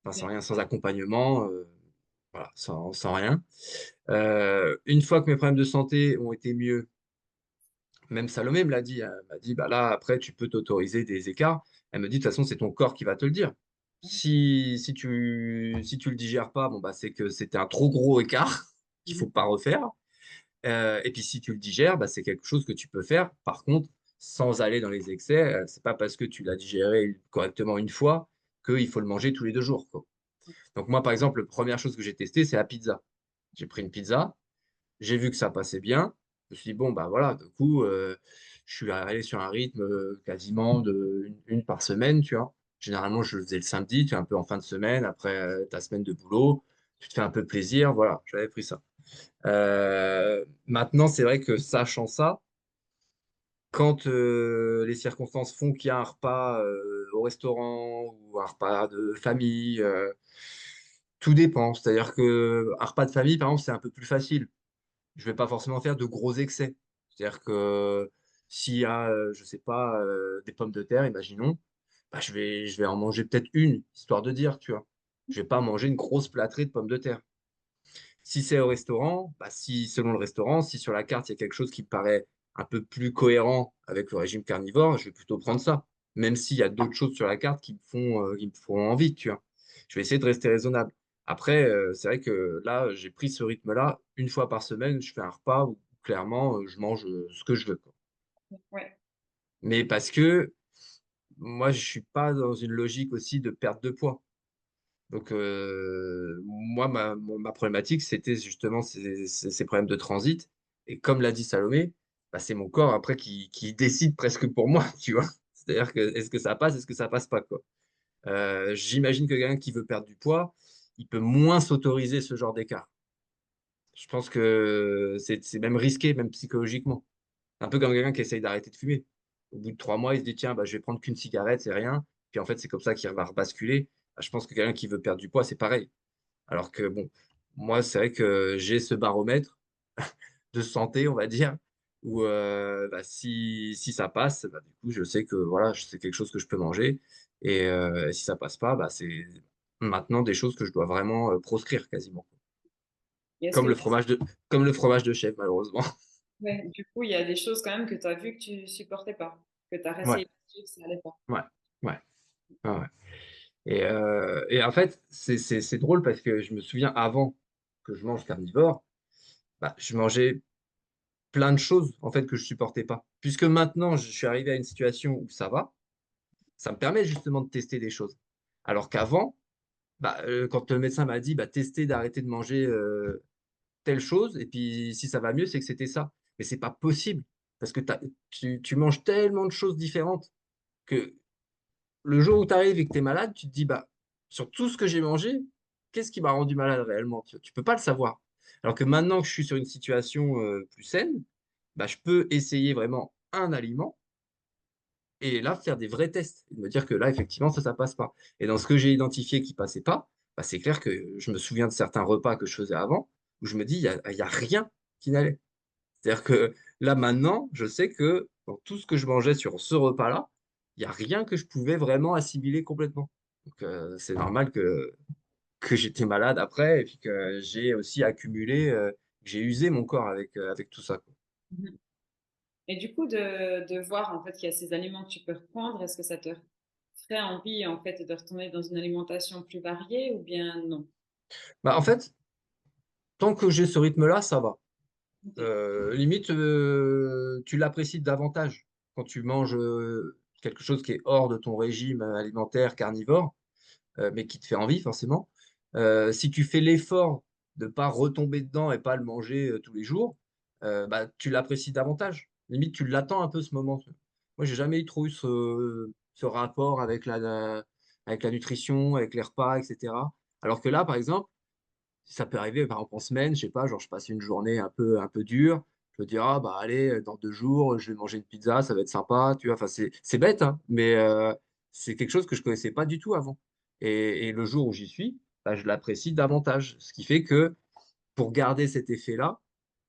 Enfin, sans Ok. rien, sans accompagnement, voilà, sans rien. Une fois que mes problèmes de santé ont été mieux, même Salomé me l'a dit, hein, elle m'a dit, bah là, après, tu peux t'autoriser des écarts. Elle me dit, de toute façon, c'est ton corps qui va te le dire. Si tu le digères pas, bon, bah, c'est que c'était un trop gros écart qu'il faut Mhm. pas refaire. Et puis, si tu le digères, bah, c'est quelque chose que tu peux faire. Par contre, sans aller dans les excès, c'est pas parce que tu l'as digéré correctement une fois qu'il faut le manger tous les 2 jours, quoi. Donc, moi, par exemple, la première chose que j'ai testée, c'est la pizza. J'ai pris une pizza, j'ai vu que ça passait bien. Je me suis dit, bon, bah voilà, du coup, je suis allé sur un rythme quasiment une par semaine, tu vois. Généralement, je le faisais le samedi, tu es un peu en fin de semaine, après ta semaine de boulot, tu te fais un peu plaisir, voilà, j'avais pris ça. Maintenant, c'est vrai que sachant ça, quand les circonstances font qu'il y a un repas au restaurant ou un repas de famille, tout dépend. C'est-à-dire qu'un repas de famille, par exemple, c'est un peu plus facile. Je vais pas forcément faire de gros excès. C'est-à-dire que s'il y a, je sais pas, des pommes de terre, imaginons, bah, je vais en manger peut-être une, histoire de dire, tu vois. Je vais pas manger une grosse plâtrée de pommes de terre. Si c'est au restaurant, bah, si selon le restaurant, si sur la carte il y a quelque chose qui me paraît un peu plus cohérent avec le régime carnivore, je vais plutôt prendre ça. Même s'il y a d'autres choses sur la carte qui me font envie, tu vois. Je vais essayer de rester raisonnable. Après, c'est vrai que là, j'ai pris ce rythme-là. Une fois par semaine, je fais un repas où clairement, je mange ce que je veux, quoi. Ouais. Mais parce que moi, je suis pas dans une logique aussi de perte de poids. Donc, moi, ma problématique, c'était justement ces problèmes de transit. Et comme l'a dit Salomé, bah, c'est mon corps après qui décide presque pour moi, tu vois. C'est-à-dire que est-ce que ça passe, est-ce que ça passe pas, quoi. J'imagine que quelqu'un qui veut perdre du poids, il peut moins s'autoriser ce genre d'écart. Je pense que c'est même risqué, même psychologiquement. Un peu comme quelqu'un qui essaye d'arrêter de fumer. Au bout de 3 mois, il se dit, tiens, bah, je vais prendre qu'une cigarette, c'est rien. Puis en fait, c'est comme ça qu'il va rebasculer. Bah, je pense que quelqu'un qui veut perdre du poids, c'est pareil. Alors que bon, moi, c'est vrai que j'ai ce baromètre de santé, on va dire, où bah, si ça passe, bah, du coup, je sais que voilà, c'est quelque chose que je peux manger. Et si ça passe pas, bah, c'est maintenant des choses que je dois vraiment proscrire quasiment. Et est-ce Comme que, le fromage de, comme le fromage de chèvre, malheureusement. ouais, du coup, il y a des choses quand même que tu as vu que tu supportais pas, que tu as Ouais, essayé de suivre, ça allait pas. ouais, ouais, ouais, ouais. Et en fait, c'est drôle parce que je me souviens avant que je mange carnivore, bah, je mangeais plein de choses en fait que je supportais pas. Puisque maintenant, je suis arrivé à une situation où ça me permet justement de tester des choses. Alors qu'avant, bah, quand le médecin m'a dit, bah, tester d'arrêter de manger telle chose, et puis si ça va mieux, c'est que c'était ça. Mais c'est pas possible parce que tu manges tellement de choses différentes que le jour où tu arrives et que tu es malade, tu te dis, bah, sur tout ce que j'ai mangé, qu'est-ce qui m'a rendu malade réellement? Tu peux pas le savoir. Alors que maintenant que je suis sur une situation plus saine, bah, je peux essayer vraiment un aliment et là faire des vrais tests et me dire que là, effectivement, ça passe pas. Et dans ce que j'ai identifié qui passait pas, bah, c'est clair que je me souviens de certains repas que je faisais avant où je me dis, il y a rien qui n'allait. C'est-à-dire que là, maintenant, je sais que dans tout ce que je mangeais sur ce repas-là, il n'y a rien que je pouvais vraiment assimiler complètement. Donc, c'est normal que j'étais malade après et puis que j'ai aussi accumulé, que j'ai usé mon corps avec tout ça, quoi. Mhm. Et du coup, de voir en fait qu'il y a ces aliments que tu peux reprendre, est-ce que ça te ferait envie en fait de retourner dans une alimentation plus variée ou bien non? Bah, en fait, tant que j'ai ce rythme-là, ça va. Ok. Limite, tu l'apprécies davantage quand tu manges quelque chose qui est hors de ton régime alimentaire carnivore, mais qui te fait envie forcément. Si tu fais l'effort de ne pas retomber dedans et pas le manger tous les jours, bah, tu l'apprécies davantage. Limite, tu l'attends un peu ce moment. Moi, j'ai jamais eu trop eu ce rapport avec la nutrition, avec les repas, etc. Alors que là, par exemple, ça peut arriver, par exemple, en semaine, je sais pas, genre, je passe une journée un peu dure. Je me dis, ah, bah, allez, dans 2 jours, je vais manger une pizza, ça va être sympa, tu vois. Enfin, c'est bête, hein, mais c'est quelque chose que je connaissais pas du tout avant. Et le jour où j'y suis, bah, je l'apprécie davantage. Ce qui fait que pour garder cet effet-là,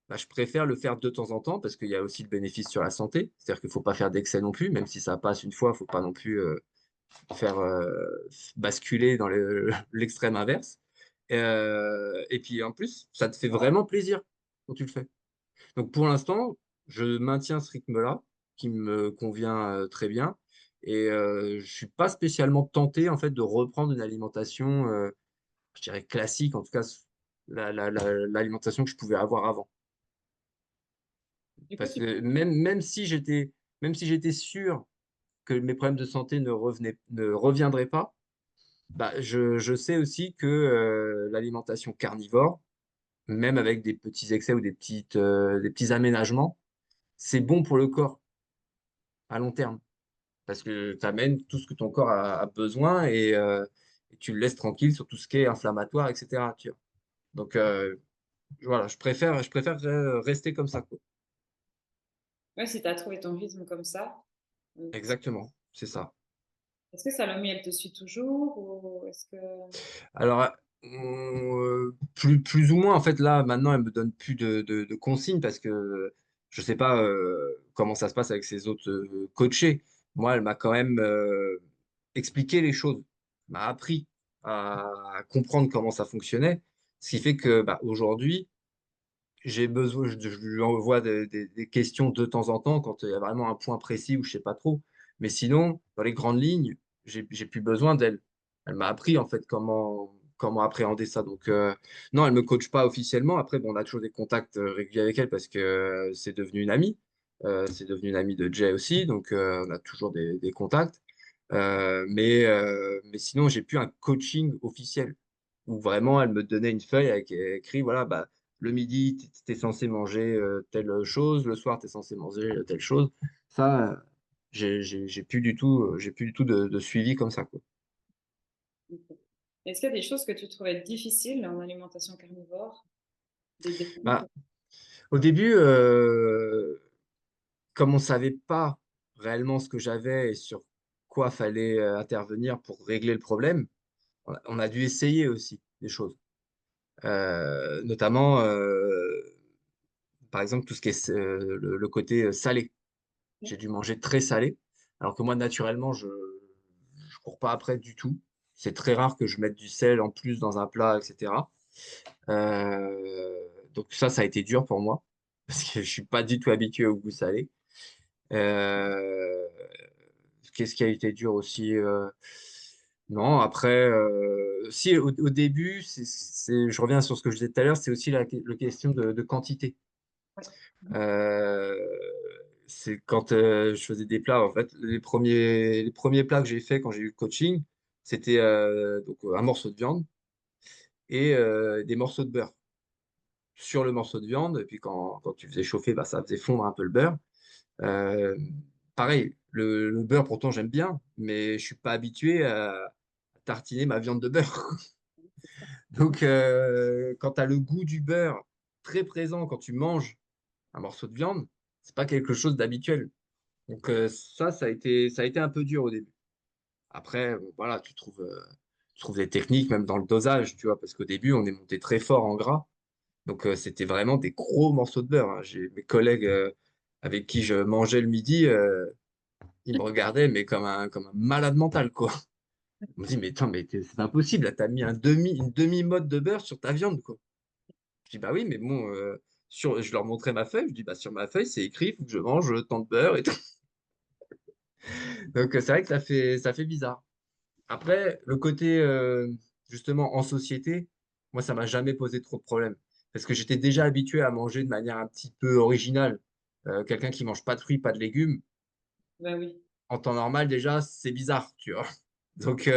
bah, je préfère le faire de temps en temps parce qu'il y a aussi le bénéfice sur la santé. C'est-à-dire qu'il ne faut pas faire d'excès non plus, même si ça passe une fois, il ne faut pas non plus faire basculer dans l'extrême inverse. Et puis en plus, ça te fait vraiment plaisir quand tu le fais. Donc pour l'instant, je maintiens ce rythme-là qui me convient très bien. Et je ne suis pas spécialement tenté en fait de reprendre une alimentation, je dirais classique, en tout cas l'alimentation que je pouvais avoir avant. Du coup, Parce que même si j'étais sûr que mes problèmes de santé ne reviendraient pas, bah, je sais aussi que l'alimentation carnivore, même avec des petits excès ou des petits aménagements, c'est bon pour le corps à long terme. Parce que tu amènes tout ce que ton corps a besoin et tu le laisses tranquille sur tout ce qui est inflammatoire, etc. Tu vois. Donc voilà, je préfère rester comme ça, quoi. ouais, si tu as trouvé ton rythme comme ça, est-ce Exactement, c'est ça. que Salomé, elle te suit toujours ou est-ce que... Alors, plus ou moins, en fait, là, maintenant, elle me donne plus de consignes parce que je sais pas comment ça se passe avec ses autres coachés. Moi, elle m'a quand même expliqué les choses, m'a appris à comprendre comment ça fonctionnait. Ce qui fait que bah, aujourd'hui, j'ai besoin, je lui envoie des questions de temps en temps quand il y a vraiment un point précis où je sais pas trop. Mais sinon, dans les grandes lignes, j'ai plus besoin d'elle. Elle m'a appris en fait comment appréhender ça. Donc non, elle me coach pas officiellement. Après, bon, on a toujours des contacts réguliers avec elle parce que c'est devenu une amie. C'est devenu une amie de Jay aussi, donc on a toujours des contacts. Mais sinon, j'ai plus un coaching officiel où vraiment elle me donnait une feuille avec écrit, voilà, bah le midi, tu es censé manger telle chose, le soir, tu es censé manger telle chose. Ça, j'ai plus du tout de suivi comme ça, quoi. Est-ce qu'il y a des choses que tu trouvais difficiles en alimentation carnivore? Des défis? Bah, au début, comme on ne savait pas réellement ce que j'avais et sur quoi fallait intervenir pour régler le problème, on a dû essayer aussi des choses. Notamment, par exemple, tout ce qui est le côté salé. J'ai dû manger très salé, alors que moi, naturellement, je ne cours pas après du tout. C'est très rare que je mette du sel en plus dans un plat, etc. Donc ça a été dur pour moi, parce que je ne suis pas du tout habitué au goût salé. Euh, Qu'est-ce qui a été dur aussi non, après, si au début, je reviens sur ce que je disais tout à l'heure, c'est aussi la question de quantité. Ouais. Euh, c'est quand je faisais des plats, en fait, les premiers plats que j'ai fait quand j'ai eu le coaching, c'était donc un morceau de viande et des morceaux de beurre sur le morceau de viande. Et puis quand tu faisais chauffer, bah, ça faisait fondre un peu le beurre. Euh, Pareil, le beurre, pourtant, j'aime bien, mais je suis pas habitué à tartiner ma viande de beurre. Donc, quand tu as le goût du beurre très présent quand tu manges un morceau de viande, c'est pas quelque chose d'habituel. Donc ça a été un peu dur au début. Après, bon, voilà, tu trouves des techniques même dans le dosage, tu vois, parce qu'au début, on est monté très fort en gras. Donc c'était vraiment des gros morceaux de beurre, hein. J'ai mes collègues avec qui je mangeais le midi, ils me regardaient, mais comme un malade mental, quoi. Ils me dit, mais attends, mais c'est pas possible, là, t'as mis une demi-motte de beurre sur ta viande, quoi. Je dis, bah oui, mais bon, je leur montrais ma feuille, je dis, bah sur ma feuille, c'est écrit, il faut que je mange tant de beurre et tout. Donc c'est vrai que ça fait bizarre. Après, le côté justement en société, moi, ça m'a jamais posé trop de problèmes. Parce que j'étais déjà habitué à manger de manière un petit peu originale. Quelqu'un qui mange pas de fruits, pas de légumes, Ben oui. en temps normal, déjà, c'est bizarre, tu vois. Donc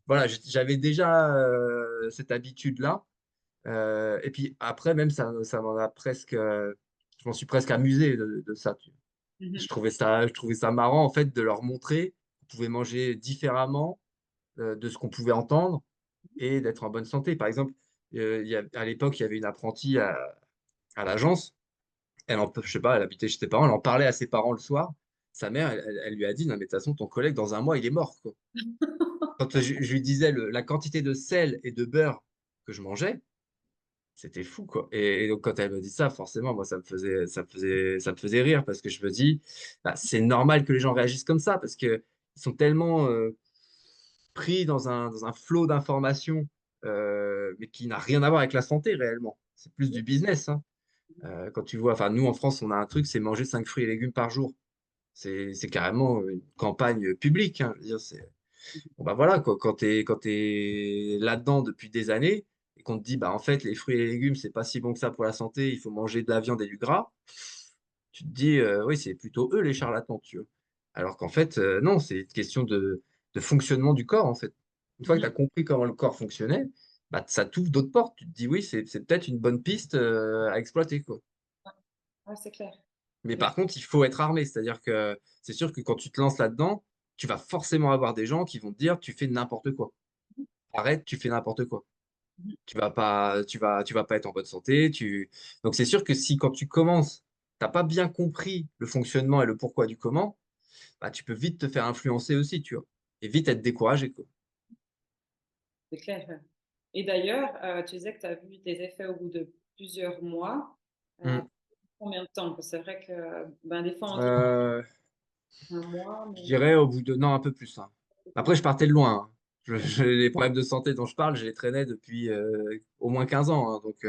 voilà, j'avais déjà cette habitude-là. Et puis après, même ça m'en a presque, je m'en suis presque amusé de ça. Je Mhm. trouvais ça, je trouvais ça marrant en fait de leur montrer qu'on pouvait manger différemment de ce qu'on pouvait entendre. et d'être en bonne santé. Par exemple, à l'époque, il y avait une apprentie à l'agence. Je sais pas, elle habitait chez ses parents, elle en parlait à ses parents le soir. Sa mère, elle lui a dit, non, mais de toute façon, ton collègue, dans un mois, il est mort, quoi. Quand je lui disais la quantité de sel et de beurre que je mangeais, c'était fou, quoi. Et donc, quand elle me dit ça, forcément, moi, ça me faisait rire parce que je me dis, bah, c'est normal que les gens réagissent comme ça parce que ils sont tellement pris dans un flot d'informations, mais qui n'a rien à voir avec la santé réellement. C'est plus du business, hein. Quand tu vois, enfin, nous en France, on a un truc, c'est manger 5 fruits et légumes par jour. C'est carrément une campagne publique, hein. Je veux dire, bon, bah voilà, quoi. Quand t'es là-dedans depuis des années et qu'on te dit, bah en fait, les fruits et les légumes, c'est pas si bon que ça pour la santé, il faut manger de la viande et du gras, tu te dis, oui, c'est plutôt eux les charlatans, tu vois. Alors qu'en fait, non, c'est une question de fonctionnement du corps, en fait. Une fois que tu as compris comment le corps fonctionnait, bah, ça t'ouvre d'autres portes. Tu te dis, oui, c'est peut-être une bonne piste à exploiter, quoi. Ouais, c'est clair. Mais Mais par contre, il faut être armé. C'est-à-dire que c'est sûr que quand tu te lances là-dedans, tu vas forcément avoir des gens qui vont te dire, tu fais n'importe quoi. Arrête, tu fais n'importe quoi. Tu vas pas être en bonne santé. Donc c'est sûr que si quand tu commences, t'as pas bien compris le fonctionnement et le pourquoi du comment, bah, tu peux vite te faire influencer aussi, tu vois. Et vite être découragé, quoi. c'est clair. Et d'ailleurs, tu disais que tu as vu tes effets au bout de plusieurs mois. Euh, Mm. Combien de temps? Parce que c'est vrai que ben, des fois, on dit Euh, un mois, je mais dirais au bout de... Non, un peu plus, hein. Après, ouais, je partais de loin, hein. Les problèmes de santé dont je parle, je les traînais depuis au moins 15 ans, hein. Donc,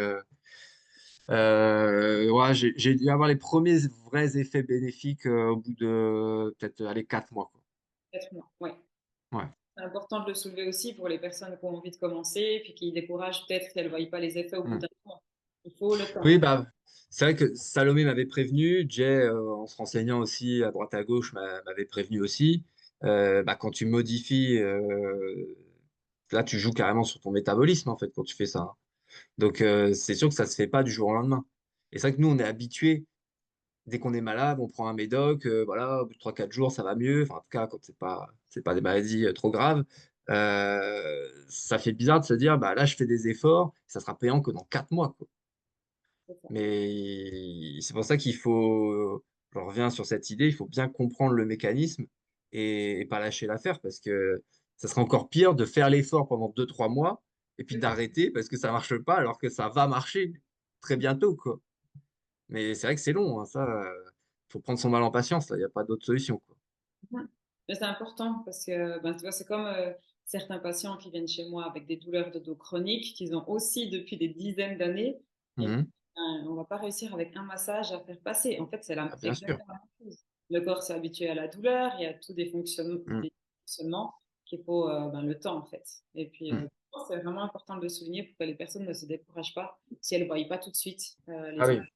ouais, j'ai dû avoir les premiers vrais effets bénéfiques au bout de peut-être allez, 4 mois, quoi. 4 mois. Ouais. Ouais. C'est important de le soulever aussi pour les personnes qui ont envie de commencer, puis qui découragent peut-être qu'elles ne voient pas les effets au bout Mm. d'un mois. Il faut le temps. Oui, bah, c'est vrai que Salomé m'avait prévenu, Jay, en se renseignant aussi à droite à gauche, m'avait prévenu aussi. Bah, quand tu modifies, là, tu joues carrément sur ton métabolisme, en fait, quand tu fais ça, hein. Donc, c'est sûr que ça se fait pas du jour au lendemain. Et c'est vrai que nous, on est habitués, dès qu'on est malade, on prend un médoc, voilà, au bout de 3 4 jours, ça va mieux. Enfin, en tout cas, quand c'est pas des maladies trop graves. Ça fait bizarre de se dire, bah là, je fais des efforts, ça sera payant que dans 4 mois, quoi. C'est ça. Mais c'est pour ça qu'il faut, je reviens sur cette idée, il faut bien comprendre le mécanisme et pas lâcher l'affaire parce que ça serait encore pire de faire l'effort pendant 2 3 mois et puis d'arrêter parce que ça marche pas alors que ça va marcher très bientôt, quoi. Mais c'est vrai que c'est long, hein, ça, faut prendre son mal en patience, là, il n'y a pas d'autre solution, quoi. Mhm. Mais c'est important parce que ben, tu vois, c'est comme certains patients qui viennent chez moi avec des douleurs de dos chroniques qu'ils ont aussi depuis des dizaines d'années. Et Mhm. on ne va pas réussir avec un massage à faire passer. En fait, Ah, bien sûr. exactement la même chose. Le corps s'est habitué à la douleur, il y a tous Mhm. des fonctionnements qu'il faut ben, le temps en fait. Et puis, Mhm. c'est vraiment important de le souligner pour que les personnes ne se découragent pas si elles ne voient pas tout de suite Ah les effets. oui.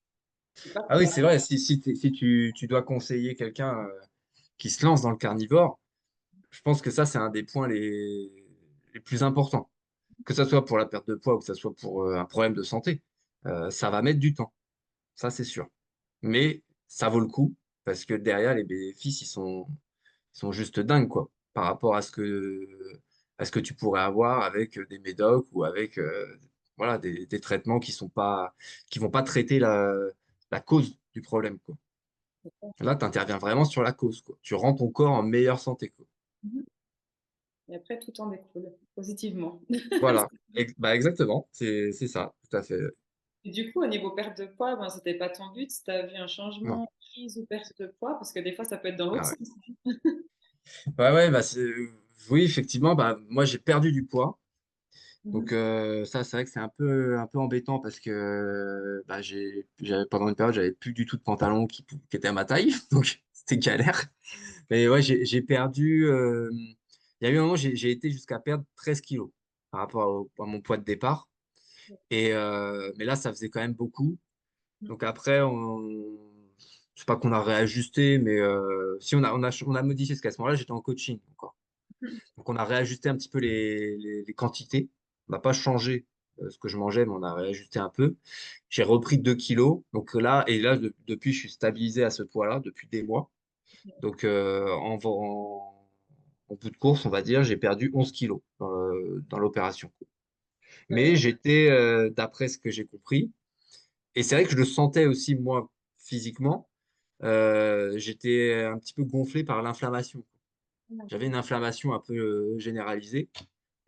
C'est pas Ah plus oui, tard. c'est vrai, si tu dois conseiller quelqu'un qui se lance dans le carnivore, je pense que ça, c'est un des points les plus importants. Que ce soit pour la perte de poids ou que ce soit pour un problème de santé, ça va mettre du temps, ça c'est sûr. Mais ça vaut le coup parce que derrière, les bénéfices, ils sont juste dingues, quoi, par rapport à ce que tu pourrais avoir avec des médocs ou avec voilà, des traitements qui vont pas traiter la cause du problème, quoi. Là, tu interviens vraiment sur la cause, quoi. Tu rends ton corps en meilleure santé, quoi. Mhm. Et après, tout en découle positivement. Voilà, bah exactement, c'est ça, tout à fait. Et du coup, au niveau perte de poids, ben, c'était pas ton but. Si tu as vu un Non. changement, prise ou perte de poids, parce que des fois, ça peut être dans l'autre Ah ouais. sens. Ouais, ouais, bah oui, effectivement, bah moi j'ai perdu du poids. Mhm. Donc ça, c'est vrai que c'est un peu embêtant parce que bah, pendant une période, j'avais plus du tout de pantalon qui était à ma taille, donc c'était galère. Mais ouais, j'ai perdu. Il y a eu un moment, j'ai été jusqu'à perdre 13 kilos par rapport à mon poids de départ. Mais là, ça faisait quand même beaucoup. Donc après, je sais pas qu'on a réajusté, mais si on a modifié parce qu'à ce moment-là, j'étais en coaching encore. Donc on a réajusté un petit peu les quantités. On n'a pas changé ce que je mangeais, mais on a réajusté un peu. J'ai repris 2 kilos. Donc là, depuis, je suis stabilisé à ce poids-là depuis des mois. Donc en bout de course, on va dire, j'ai perdu 11 kilos dans l'opération. Mais j'étais, d'après ce que j'ai compris, et c'est vrai que je le sentais aussi moi physiquement, j'étais un petit peu gonflé par l'inflammation. J'avais une inflammation un peu généralisée.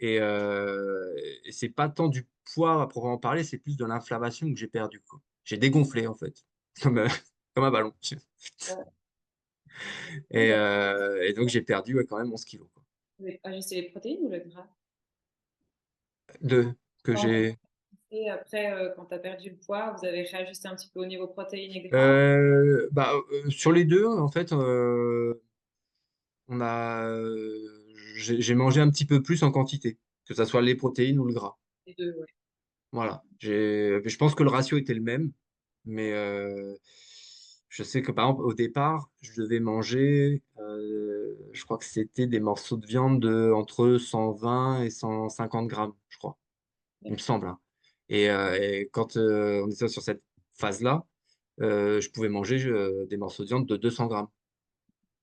Et, euh, et c'est pas tant du poids à proprement parler, c'est plus de l'inflammation que j'ai perdu, quoi. J'ai dégonflé en fait, comme, comme un ballon. Et donc j'ai perdu ouais, quand même 11 kilos, quoi. Vous avez ajusté les protéines ou le gras? Deux que Quand vous j'ai. et après, quand tu as perdu le poids, vous avez réajusté un petit peu au niveau protéines et gras? Sur les deux, en fait, j'ai mangé un petit peu plus en quantité, que ce soit les protéines ou le gras. Les deux, ouais. Voilà. Je pense que le ratio était le même, mais je sais que par exemple, au départ, je devais manger, je crois que c'était des morceaux de viande de entre 120 et 150 grammes, je crois, il me semble, hein. Et quand on était sur cette phase-là, je pouvais manger des morceaux de viande de 200 grammes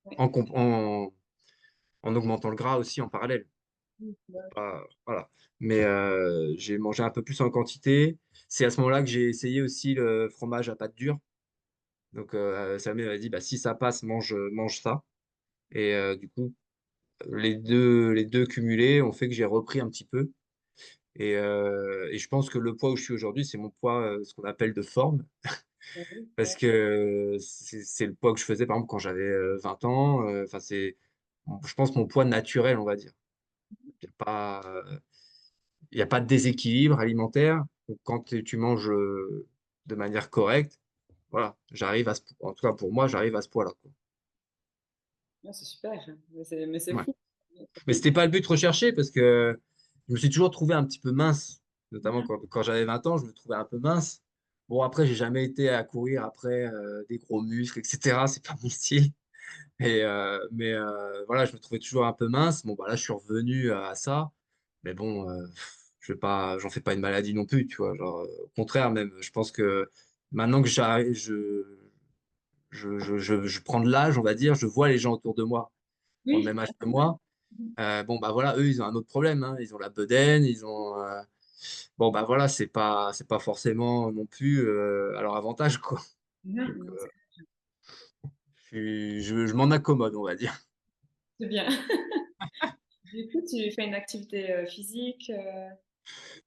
Ouais. en, comp- en, en augmentant le gras aussi en parallèle. Ouais. Voilà. Mais j'ai mangé un peu plus en quantité. C'est à ce moment-là que j'ai essayé aussi le fromage à pâte dure. Donc, Salomé m'a dit, bah, si ça passe, mange ça. Et du coup, les deux cumulés ont fait que j'ai repris un petit peu. Et je pense que le poids où je suis aujourd'hui, c'est mon poids, ce qu'on appelle de forme. Ouais, ouais, Parce ouais. que c'est le poids que je faisais, par exemple, quand j'avais 20 ans. Enfin, je pense, mon poids naturel, on va dire. Il n'y a pas, il y a pas de déséquilibre alimentaire. Donc, quand tu manges de manière correcte, voilà, en tout cas pour moi, j'arrive à ce poids-là, quoi. Ouais, c'est super, hein. Mais c'est Ouais. fou. Mais c'était pas le but recherché parce que je me suis toujours trouvé un petit peu mince, notamment quand j'avais 20 ans, je me trouvais un peu mince. Bon, après, j'ai jamais été à courir après des gros muscles, etc. C'est pas mon style. Mais voilà, je me trouvais toujours un peu mince. Bon, bah là, je suis revenu à ça. Mais bon, je vais pas, j'en fais pas une maladie non plus, tu vois. Genre, au contraire, même, je pense que maintenant que je prends de l'âge, on va dire, je vois les gens autour de moi qui ont le Oui. même âge que moi. Bon, bah voilà, eux, ils ont un autre problème, hein. Ils ont la bedaine, ils ont. Bon, bah voilà, c'est pas forcément non plus à leur avantage, quoi. Non, Donc, non, je m'en accommode, on va dire. c'est bien. Du coup, tu fais une activité physique.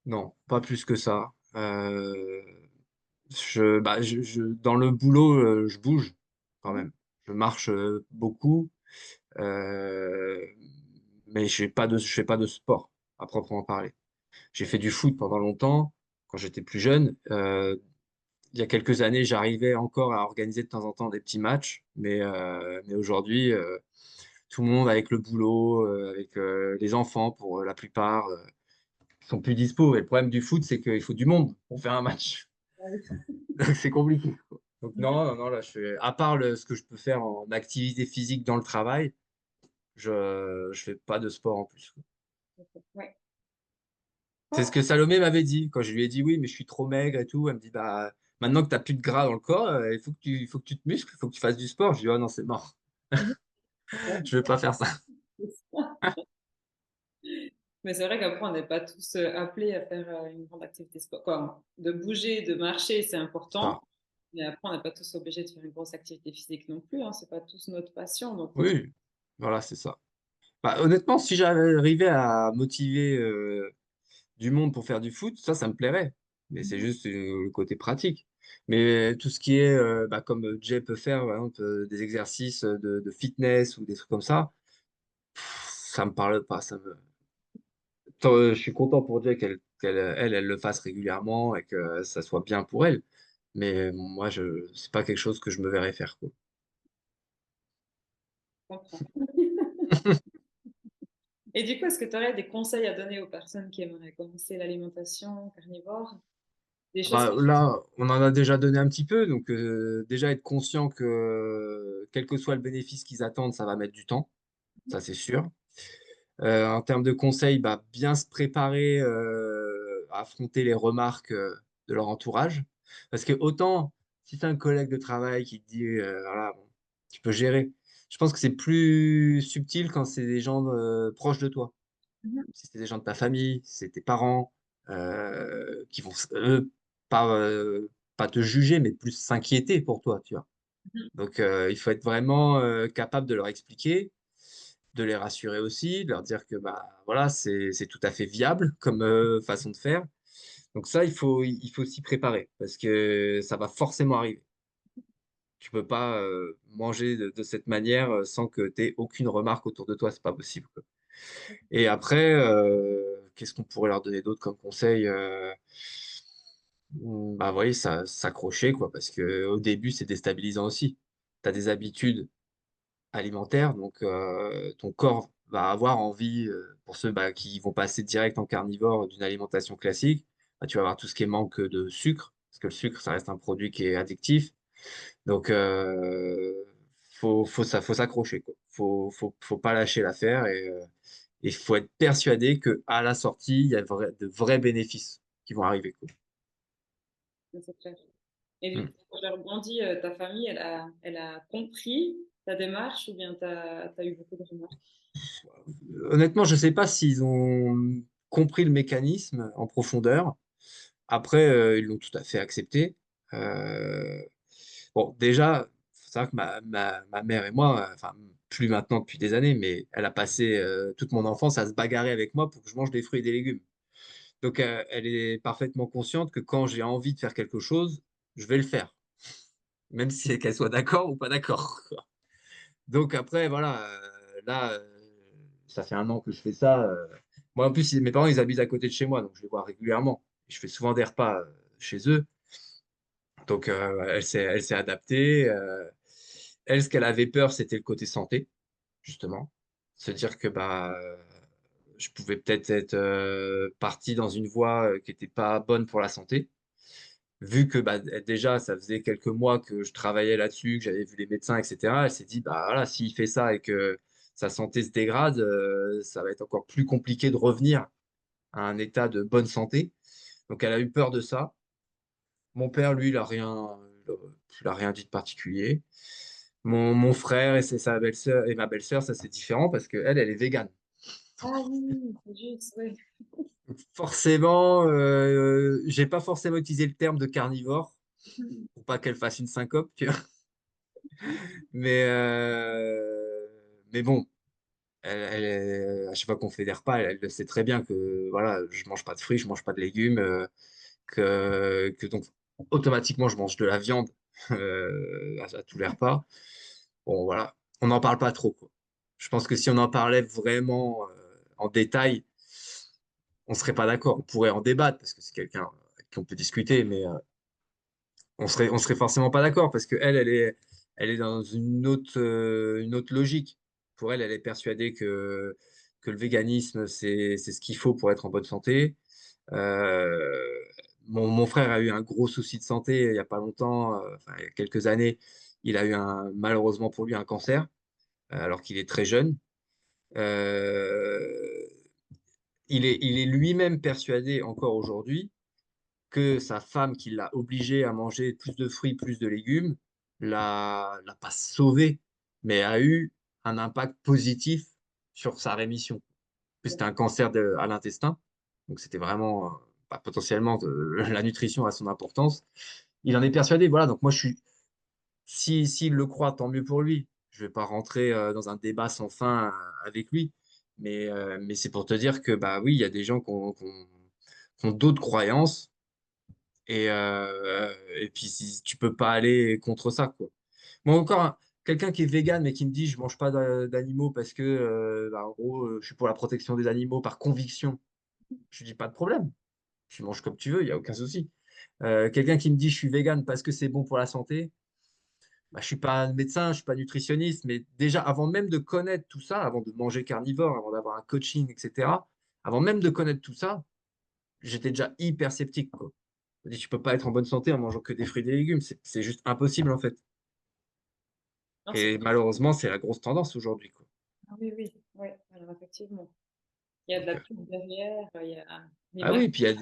Non, pas plus que ça. Dans le boulot, je bouge quand même. Je marche beaucoup, euh, mais je fais pas de sport à proprement parler. J'ai fait du foot pendant longtemps quand j'étais plus jeune. Il y a quelques années, j'arrivais encore à organiser de temps en temps des petits matchs, mais aujourd'hui, tout le monde avec le boulot, avec les enfants pour la plupart, ils sont plus dispo. Et le problème du foot, c'est qu'il faut du monde pour faire un match. Donc c'est compliqué, quoi. Donc non, non, non, là, à part ce que je peux faire en activité physique dans le travail, je fais pas de sport en plus, quoi. Ouais. C'est ce Oh, que Salomé m'avait dit quand je lui ai dit oui, mais je suis trop maigre et tout. Elle me dit bah maintenant que tu n'as plus de gras dans le corps, il faut que tu te muscles, il faut que tu fasses du sport. Je dis oh non, c'est mort. mhm. Je vais pas faire ça. C'est ça. Mais c'est vrai qu'après, on n'est pas tous appelés à faire une grande activité sport. Quoi, de bouger, de marcher, c'est Ça. important. Mais après, on n'est pas tous obligés de faire une grosse activité physique non plus, hein. C'est pas tous notre passion. Donc, faut Oui, voilà, c'est ça. Bah, honnêtement, si j'arrivais à motiver du monde pour faire du foot, ça me plairait. Mais c'est juste le côté pratique. Mais tout ce qui est, comme Jay peut faire, par exemple, des exercices de fitness ou des trucs comme ça me parle pas. Je suis content pour Jay elle le fasse régulièrement et que ça soit bien pour elle. Mais moi, c'est pas quelque chose que je me verrais faire, quoi. comprendre. Et du coup, est-ce que tu aurais des conseils à donner aux personnes qui aimeraient commencer l'alimentation carnivore? Des choses Bah, que là, on en a déjà donné un petit peu. Donc, déjà être conscient que quel que soit le bénéfice qu'ils attendent, ça va mettre du temps. Ça, c'est sûr. En termes de conseils, bah, bien se préparer à affronter les remarques de leur entourage. Parce que autant, si c'est un collègue de travail qui te dit, voilà, bon, tu peux gérer. Je pense que c'est plus subtil quand c'est des gens proches de toi. Mhm. Si c'est des gens de ta famille, si c'est tes parents. qui vont, eux, pas te juger, mais plus s'inquiéter pour toi, tu vois. Mhm. Donc, il faut être vraiment capable de leur expliquer, de les rassurer aussi, de leur dire que bah, voilà, c'est tout à fait viable comme façon de faire. Donc ça, il faut s'y préparer parce que ça va forcément arriver. Tu peux pas manger de cette manière sans que tu aies aucune remarque autour de toi, c'est pas possible, quoi. Et après, qu'est-ce qu'on pourrait leur donner d'autre comme conseil? Bah oui, s'accrocher, quoi, parce que au début, c'est déstabilisant aussi. Tu as des habitudes alimentaire. Donc, ton corps va avoir envie, pour ceux bah, qui vont passer direct en carnivore d'une alimentation classique, bah, tu vas avoir tout ce qui est manque de sucre, parce que le sucre, ça reste un produit qui est addictif. Donc, faut s'accrocher, quoi. Faut pas lâcher l'affaire et il faut être persuadé qu'à la sortie, il y a de vrais bénéfices qui vont arriver, quoi. C'est clair. Et du Mm. coup, je rebondis, ta famille, elle a compris ta démarche ou bien tu as eu beaucoup de remarques? Honnêtement, je ne sais pas s'ils ont compris le mécanisme en profondeur. Après, ils l'ont tout à fait accepté. Euh, bon, déjà, faut savoir que ma mère et moi, enfin, plus maintenant depuis des années, mais elle a passé toute mon enfance à se bagarrer avec moi pour que je mange des fruits et des légumes. Donc, elle est parfaitement consciente que quand j'ai envie de faire quelque chose, je vais le faire, même si qu'elle soit d'accord ou pas d'accord, quoi. Donc, après, voilà, là, ça fait un an que je fais ça. Moi, en plus, mes parents, ils habitent à côté de chez moi, donc je les vois régulièrement. Je fais souvent des repas chez eux. Donc, elle s'est adaptée. Elle, ce qu'elle avait peur, c'était le côté santé, justement. Se dire que bah, je pouvais peut-être être, parti dans une voie qui n'était pas bonne pour la santé. Vu que bah, déjà, ça faisait quelques mois que je travaillais là-dessus, que j'avais vu les médecins, etc., elle s'est dit, bah voilà, s'il fait ça et que sa santé se dégrade, ça va être encore plus compliqué de revenir à un état de bonne santé. Donc, elle a eu peur de ça. Mon père, lui, il a rien dit de particulier. Mon frère sa belle-sœur et ma belle-sœur, ça c'est différent parce qu'elle, elle est végane. Ah oui, c'est juste, oui. Forcément, j'ai pas forcément utilisé le terme de carnivore pour pas qu'elle fasse une syncope, tu vois. Mais, mais bon, à chaque fois qu'on fait des repas, elle le sait très bien que voilà, je mange pas de fruits, je mange pas de légumes, que donc automatiquement je mange de la viande à tous les repas. Bon, voilà, on n'en parle pas trop, quoi. Je pense que si on en parlait vraiment en détail, on serait pas d'accord. On pourrait en débattre parce que c'est quelqu'un avec qui on peut discuter, mais on serait forcément pas d'accord parce que elle est dans une autre logique. Pour elle, elle est persuadée que le véganisme, c'est ce qu'il faut pour être en bonne santé. Euh, mon frère a eu un gros souci de santé il y a pas longtemps, enfin, il y a quelques années. Il a eu malheureusement pour lui un cancer, alors qu'il est très jeune. Euh, il est lui-même persuadé encore aujourd'hui que sa femme, qui l'a obligé à manger plus de fruits, plus de légumes, l'a pas sauvé, mais a eu un impact positif sur sa rémission. En plus, c'était un cancer à l'intestin, donc c'était vraiment potentiellement la nutrition a son importance. Il en est persuadé, voilà. Donc moi, s'il le croit, tant mieux pour lui. Je vais pas rentrer dans un débat sans fin avec lui, mais c'est pour te dire que bah oui, il y a des gens qui ont d'autres croyances et puis, si, tu peux pas aller contre ça, quoi. Moi, encore, quelqu'un qui est vegan, mais qui me dit je mange pas d'animaux parce que, bah, en gros, je suis pour la protection des animaux par conviction. Je lui dis pas de problème. Tu manges comme tu veux, il n'y a aucun souci. Quelqu'un qui me dit je suis vegan parce que c'est bon pour la santé, bah, je suis pas médecin, je suis pas nutritionniste, mais déjà, avant même de connaître tout ça, avant de manger carnivore, avant d'avoir un coaching, etc., avant même de connaître tout ça, j'étais déjà hyper sceptique, quoi. Je me dis, tu peux pas être en bonne santé en mangeant que des fruits et des légumes. C'est juste impossible, en fait. Non, Et malheureusement, c'est la grosse tendance aujourd'hui, quoi. ah oui, oui, oui, alors effectivement. Il y a de Donc, la pub derrière, il y a ah de la... oui, puis il y a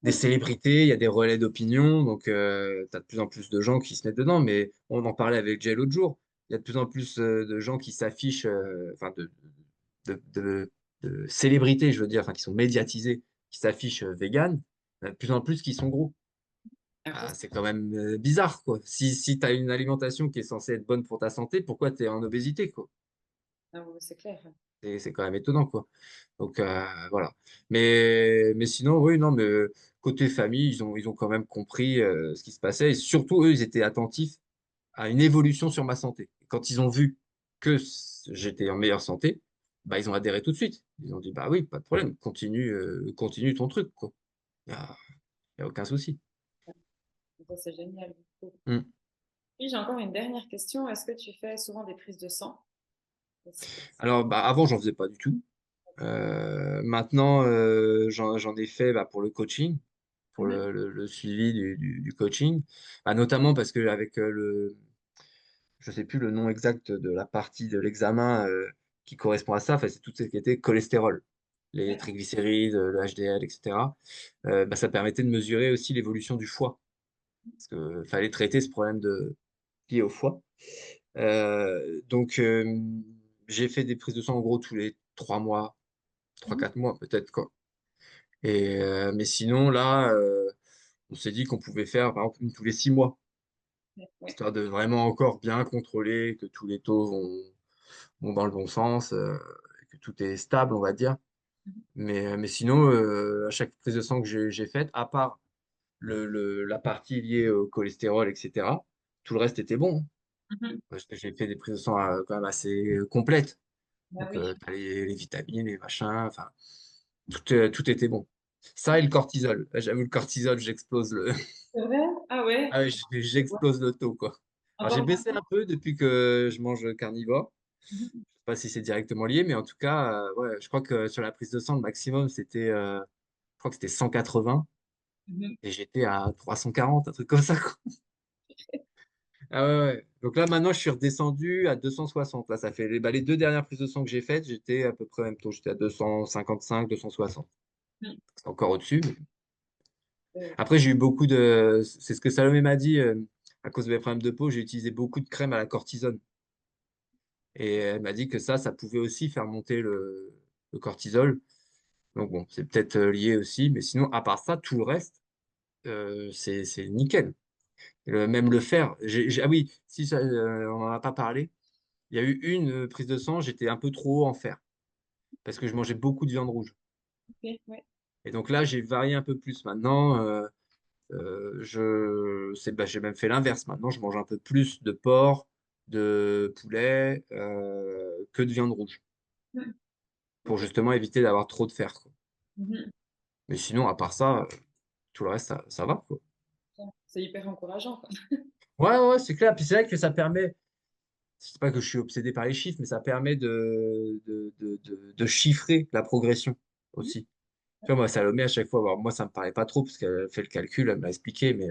des célébrités, il y a des relais d'opinion. Donc, tu as de plus en plus de gens qui se mettent dedans. Mais on en parlait avec Jay l'autre jour. Il y a de plus en plus de gens qui s'affichent, enfin, de célébrités, je veux dire, enfin, qui sont médiatisés, qui s'affichent vegan, il y en a de plus en plus qui sont gros. Ah, ça, Ah, c'est quand même bizarre, quoi. Si tu as une alimentation qui est censée être bonne pour ta santé, pourquoi tu es en obésité, quoi? ah ouais, c'est clair. C'est quand même étonnant, quoi. Donc, voilà. Mais sinon, oui, non, mais côté famille, ils ont quand même compris ce qui se passait. Et surtout, eux, ils étaient attentifs à une évolution sur ma santé. Quand ils ont vu que j'étais en meilleure santé, bah, ils ont adhéré tout de suite. Ils ont dit, bah oui, pas de problème, continue ton truc, quoi. Il n'y a aucun souci. Ça, c'est génial. Mm. Puis j'ai encore une dernière question. Est-ce que tu fais souvent des prises de sang? Alors, bah, avant, j'en faisais pas du tout. Maintenant, j'en ai fait bah, pour le coaching, pour Mhm. le suivi du coaching. Bah, notamment parce que avec je sais plus le nom exact de la partie de l'examen qui correspond à ça, enfin, c'est tout ce qui était cholestérol, les D'accord. triglycérides, le HDL, etc. Bah, ça permettait de mesurer aussi l'évolution du foie, parce qu'il fallait traiter ce problème lié au foie. Donc, j'ai fait des prises de sang en gros tous les 3 mois, trois Mhm. quatre mois peut-être, quoi. Mais sinon, là, on s'est dit qu'on pouvait faire, par exemple, une tous les 6 mois, Ouais. histoire de vraiment encore bien contrôler que tous les taux vont dans le bon sens, et que tout est stable, on va dire. Mais sinon, à chaque prise de sang que j'ai faite, à part la partie liée au cholestérol, etc., tout le reste était bon, hein. Mhm. Parce que j'ai fait des prises de sang quand même assez complètes. Ah Donc, oui, t'as les vitamines, les machins, enfin, tout était bon. Ça et le cortisol. J'avoue, le cortisol, j'explose c'est vrai? Ah ouais. ah ouais, j'explose le taux, quoi. Alors, j'ai baissé Important. un peu depuis que je mange carnivore. Mhm. Je sais pas si c'est directement lié, mais en tout cas, ouais, je crois que sur la prise de sang, le maximum, je crois que c'était 180 Mhm. et j'étais à 340, un truc comme ça, quoi. Ah ouais, ouais. Donc là, maintenant, je suis redescendu à 260. Là, ça fait les 2 dernières prises de sang que j'ai faites, j'étais à peu près au même taux. J'étais à 255, 260. Mhm. C'est encore au-dessus. Euh, Après, j'ai eu beaucoup de. C'est ce que Salomé m'a dit. À cause de mes problèmes de peau, j'ai utilisé beaucoup de crème à la cortisone. Et elle m'a dit que ça pouvait aussi faire monter le cortisol. Donc bon, c'est peut-être lié aussi. Mais sinon, à part ça, tout le reste, c'est nickel. Même le fer. Ah oui, si on n'en a pas parlé. Il y a eu une prise de sang, j'étais un peu trop haut en fer. Parce que je mangeais beaucoup de viande rouge. ok, ouais. Et donc là, j'ai varié un peu plus. Maintenant, bah, j'ai même fait l'inverse. Maintenant, je mange un peu plus de porc, de poulet que de viande rouge Mhm. pour Ok. justement éviter d'avoir trop de fer, quoi. Mhm. Mais sinon, à part ça, tout le reste, ça va, quoi. C'est hyper encourageant, quoi. Ouais, ouais, c'est clair. Puis c'est vrai que ça permet, c'est pas que je suis obsédé par les chiffres, mais ça permet de chiffrer la progression aussi. Tu vois, moi, Salomé, à chaque fois, alors, moi, ça me parlait pas trop parce qu'elle fait le calcul, elle m'a expliqué, mais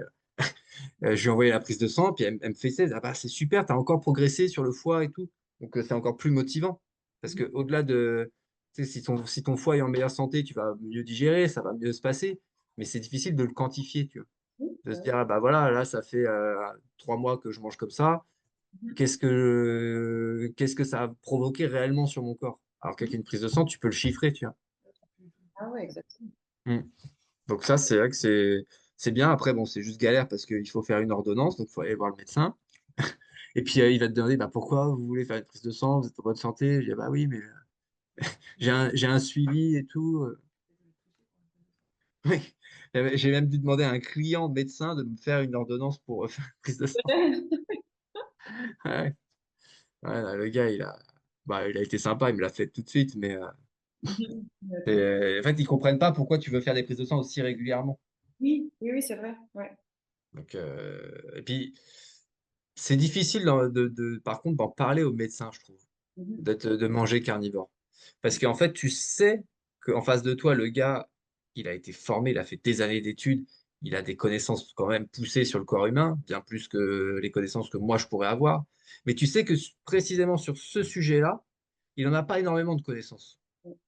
je lui ai envoyé la prise de sang, puis elle me fait ça. Ah bah, c'est super, tu as encore progressé sur le foie et tout. Donc, c'est encore plus motivant. Parce que au-delà de, tu sais, si ton foie est en meilleure santé, tu vas mieux digérer, ça va mieux se passer. Mais c'est difficile de le quantifier, tu vois. Mhm. De se Ouais. dire, ah bah voilà, là, ça fait 3 mois que je mange comme ça. Mhm. Qu'est-ce que ça a provoqué réellement sur mon corps? Alors qu'avec une prise de sang, tu peux le chiffrer, tu vois. Ah ouais, exactement. Mm. Donc ça, c'est vrai que c'est bien. Après, bon, c'est juste galère parce qu'il faut faire une ordonnance, donc il faut aller voir le médecin. Et puis, il va te demander bah, pourquoi vous voulez faire une prise de sang, vous êtes en bonne santé. Je dis, ah bah oui, mais j'ai un suivi et tout. Oui. J'ai même dû demander à un client médecin de me faire une ordonnance pour faire une prise de sang. Ouais. Ouais, là, le gars, il a été sympa, il me l'a fait tout de suite, mais Mhm. en fait, ils comprennent pas pourquoi tu veux faire des prises de sang aussi régulièrement. Oui, oui, oui, c'est vrai. Ouais. Donc, et puis, c'est difficile, par contre, d'en parler aux médecins, je trouve, Mhm. de manger carnivore. Parce qu'en fait, tu sais qu'en face de toi, le gars, il a été formé, il a fait des années d'études, il a des connaissances quand même poussées sur le corps humain, bien plus que les connaissances que moi, je pourrais avoir. Mais tu sais que précisément sur ce sujet-là, il n'en a pas énormément de connaissances.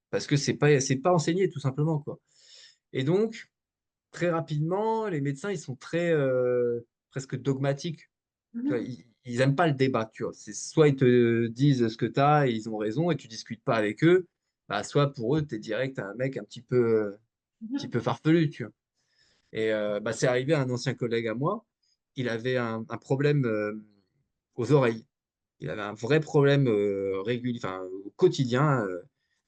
Parce que c'est pas enseigné, tout simplement, quoi. Et donc, très rapidement, les médecins, ils sont très presque dogmatiques. Tu vois, Mhm. ils aiment pas le débat, tu vois. C'est soit ils te disent ce que tu as et ils ont raison et tu discutes pas avec eux, bah, soit pour eux, tu es direct à un mec un petit peu. petit peu farfelu, tu vois. Et bah, c'est arrivé à un ancien collègue à moi. Il avait un problème aux oreilles. Il avait un vrai problème régulier, enfin, au quotidien.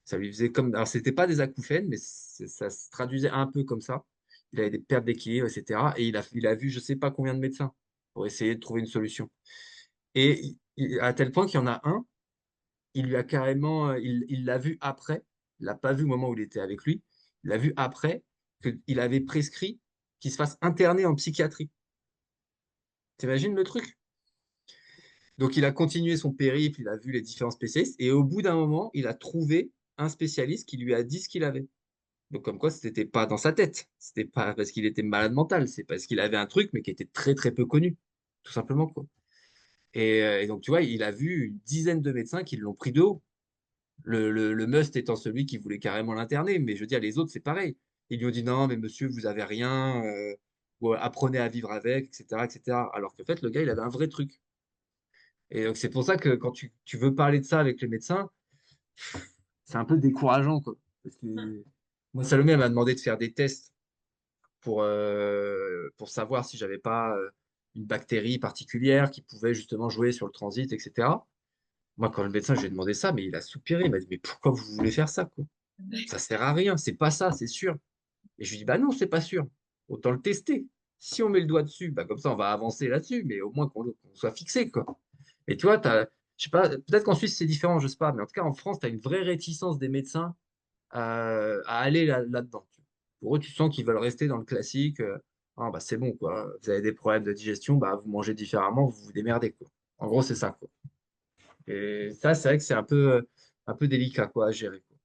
Ça lui faisait comme. Alors, c'était pas des acouphènes, mais ça se traduisait un peu comme ça. Il avait des pertes d'équilibre, etc. Et il a vu je sais pas combien de médecins pour essayer de trouver une solution. Et à tel point qu'il y en a un, il lui a carrément. Il l'a vu après. Il l'a pas vu au moment où il était avec lui. Il l'a vu après qu'il avait prescrit qu'il se fasse interner en psychiatrie. T'imagines le truc? Donc, il a continué son périple, il a vu les différents spécialistes, et au bout d'un moment, il a trouvé un spécialiste qui lui a dit ce qu'il avait. Donc, comme quoi, ce n'était pas dans sa tête. C'était pas parce qu'il était malade mental, c'est parce qu'il avait un truc, mais qui était très, très peu connu. Tout simplement, quoi. Et donc, tu vois, il a vu une dizaine de médecins qui l'ont pris de haut. Le must étant celui qui voulait carrément l'interner. Mais je veux dire, les autres, c'est pareil. Ils lui ont dit non, mais monsieur, vous avez rien, ou apprenez à vivre avec, etc., etc. Alors qu'en fait, le gars, il avait un vrai truc. Et donc, c'est pour ça que quand tu veux parler de ça avec les médecins, c'est un peu décourageant, quoi. Parce que moi, Salomé, elle m'a demandé de faire des tests pour savoir si j'avais pas une bactérie particulière qui pouvait justement jouer sur le transit, etc. Moi, quand le médecin, je lui ai demandé ça, mais il a soupiré. Il m'a dit, mais pourquoi vous voulez faire ça, quoi? Ça sert à rien, c'est pas ça, c'est sûr. Et je lui dis, bah non, c'est pas sûr. Autant le tester. Si on met le doigt dessus, bah comme ça, on va avancer là-dessus, mais au moins qu'on soit fixé, quoi. Et tu vois, je sais pas, peut-être qu'en Suisse c'est différent, je sais pas, mais en tout cas en France, tu as une vraie réticence des médecins à aller là-dedans. Pour eux, tu sens qu'ils veulent rester dans le classique. Ah, bah, c'est bon, quoi. Vous avez des problèmes de digestion, bah, vous mangez différemment, vous vous démerdez, quoi. En gros, c'est ça, quoi. Et ça, c'est vrai que c'est un peu délicat, quoi, à gérer, quoi.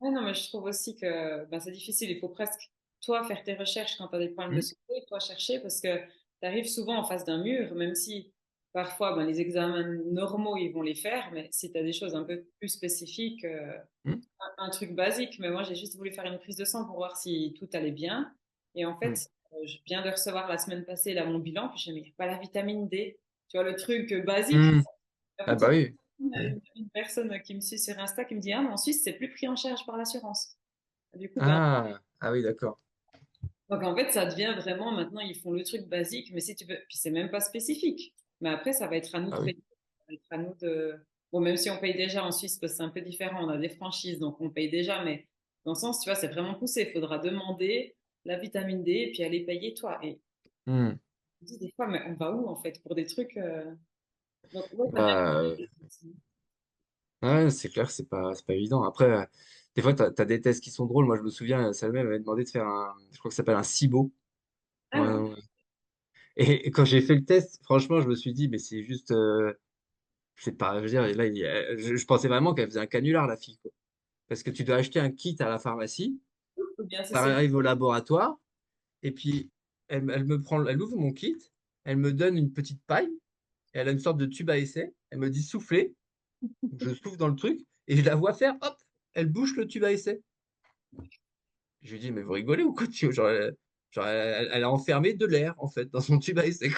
Ouais, non, mais je trouve aussi que ben, c'est difficile. Il faut presque, toi, faire tes recherches quand tu as des problèmes de Hmm, santé, toi, chercher, parce que tu arrives souvent en face d'un mur, même si parfois ben, les examens normaux, ils vont les faire, mais si tu as des choses un peu plus spécifiques, hmm, un truc basique, mais moi, j'ai juste voulu faire une prise de sang pour voir si tout allait bien. Et en hmm, fait, je viens de recevoir la semaine passée là, mon bilan, puis je me dis, mais il n'y a pas la vitamine D. Tu vois, le truc basique. hmm. En Ah fait, bah oui. Ouais. une personne qui me suit sur Insta qui me dit, ah, mais en Suisse, c'est plus pris en charge par l'assurance. Du coup, ben, Ah oui, d'accord. donc en fait, ça devient vraiment, maintenant, ils font le truc basique, mais si tu veux, puis c'est même pas spécifique. Mais après, ça va être à nous de Ah oui. payer. Ça va être à nous de... Bon, même si on paye déjà en Suisse, parce que c'est un peu différent, on a des franchises, donc on paye déjà, mais dans le sens, tu vois, c'est vraiment poussé. Il faudra demander la vitamine D et puis aller payer toi. Et Hmm. je me dis des fois, mais on va où en fait pour des trucs Donc, ouais, t'as bien Bah, compris. ouais, c'est clair, c'est pas évident. Après, des fois, tu as des tests qui sont drôles. Moi, je me souviens, Salomé m'avait demandé de faire je crois que ça s'appelle un SIBO. Ah Ouais, oui, ouais. Et quand j'ai fait le test, franchement, je me suis dit, mais c'est juste, c'est pas, je veux dire, là, je pensais vraiment qu'elle faisait un canular, la fille, quoi. Parce que tu dois acheter un kit à la pharmacie, ou bien c'est ça celui. arrive au laboratoire, et puis elle ouvre mon kit, elle me donne une petite paille, et elle a une sorte de tube à essai, elle me dit souffler, je souffle dans le truc, et je la vois faire, hop, elle bouche le tube à essai. Je lui dis, mais vous rigolez ou quoi, tu genre, elle a enfermé de l'air, en fait, dans son tube à essai.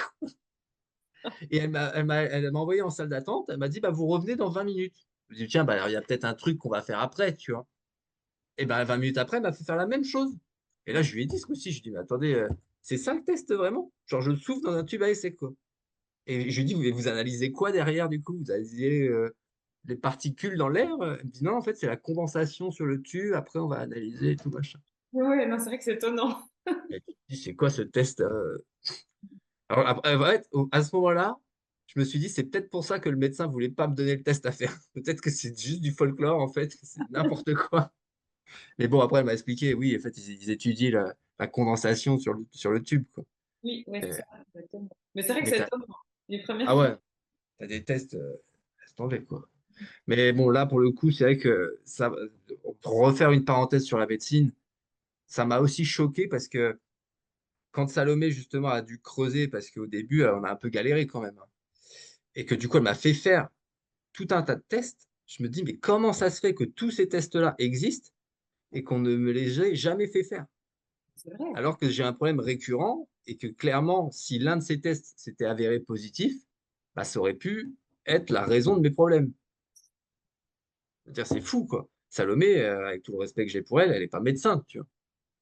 Et elle m'a envoyé en salle d'attente. Elle m'a dit, bah, vous revenez dans 20 minutes. Je me dis, tiens, bah, alors, il y a peut-être un truc qu'on va faire après, tu vois. Et ben 20 minutes après, elle m'a fait faire la même chose. Et là, je lui ai dit ce coup-ci, je lui ai dit, mais attendez, c'est ça le test vraiment? Genre, je souffle dans un tube à essai, quoi. Et je lui ai dit, vous analysez quoi derrière, du coup? Vous analysez les particules dans l'air? Elle me dit, non, en fait, c'est la condensation sur le tube. Après, on va analyser et tout, machin. Oui, ouais, non, c'est vrai que c'est étonnant. Et tu te dis, c'est quoi ce test? Alors, ouais, à ce moment-là, je me suis dit, c'est peut-être pour ça que le médecin voulait pas me donner le test à faire. Peut-être que c'est juste du folklore, en fait, c'est n'importe quoi. Mais bon, après, elle m'a expliqué, oui, en fait, ils étudiaient la condensation sur le tube, quoi. Oui, oui, c'est Et- ça, exactement. Mais c'est vrai que mais c'est étonnant. Les premières ah fois. ouais, t'as des tests, laisse tomber, quoi. Mais bon, là, pour le coup, c'est vrai que ça, pour refaire une parenthèse sur la médecine, ça m'a aussi choqué parce que quand Salomé, justement, a dû creuser, parce qu'au début, on a un peu galéré quand même, hein, et que du coup, elle m'a fait faire tout un tas de tests. Je me dis, mais comment ça se fait que tous ces tests-là existent et qu'on ne me les ait jamais fait faire? C'est vrai. Alors que j'ai un problème récurrent et que clairement, si l'un de ces tests s'était avéré positif, bah, ça aurait pu être la raison de mes problèmes. C'est-à-dire, c'est fou, quoi. Salomé, avec tout le respect que j'ai pour elle, elle n'est pas médecin, tu vois.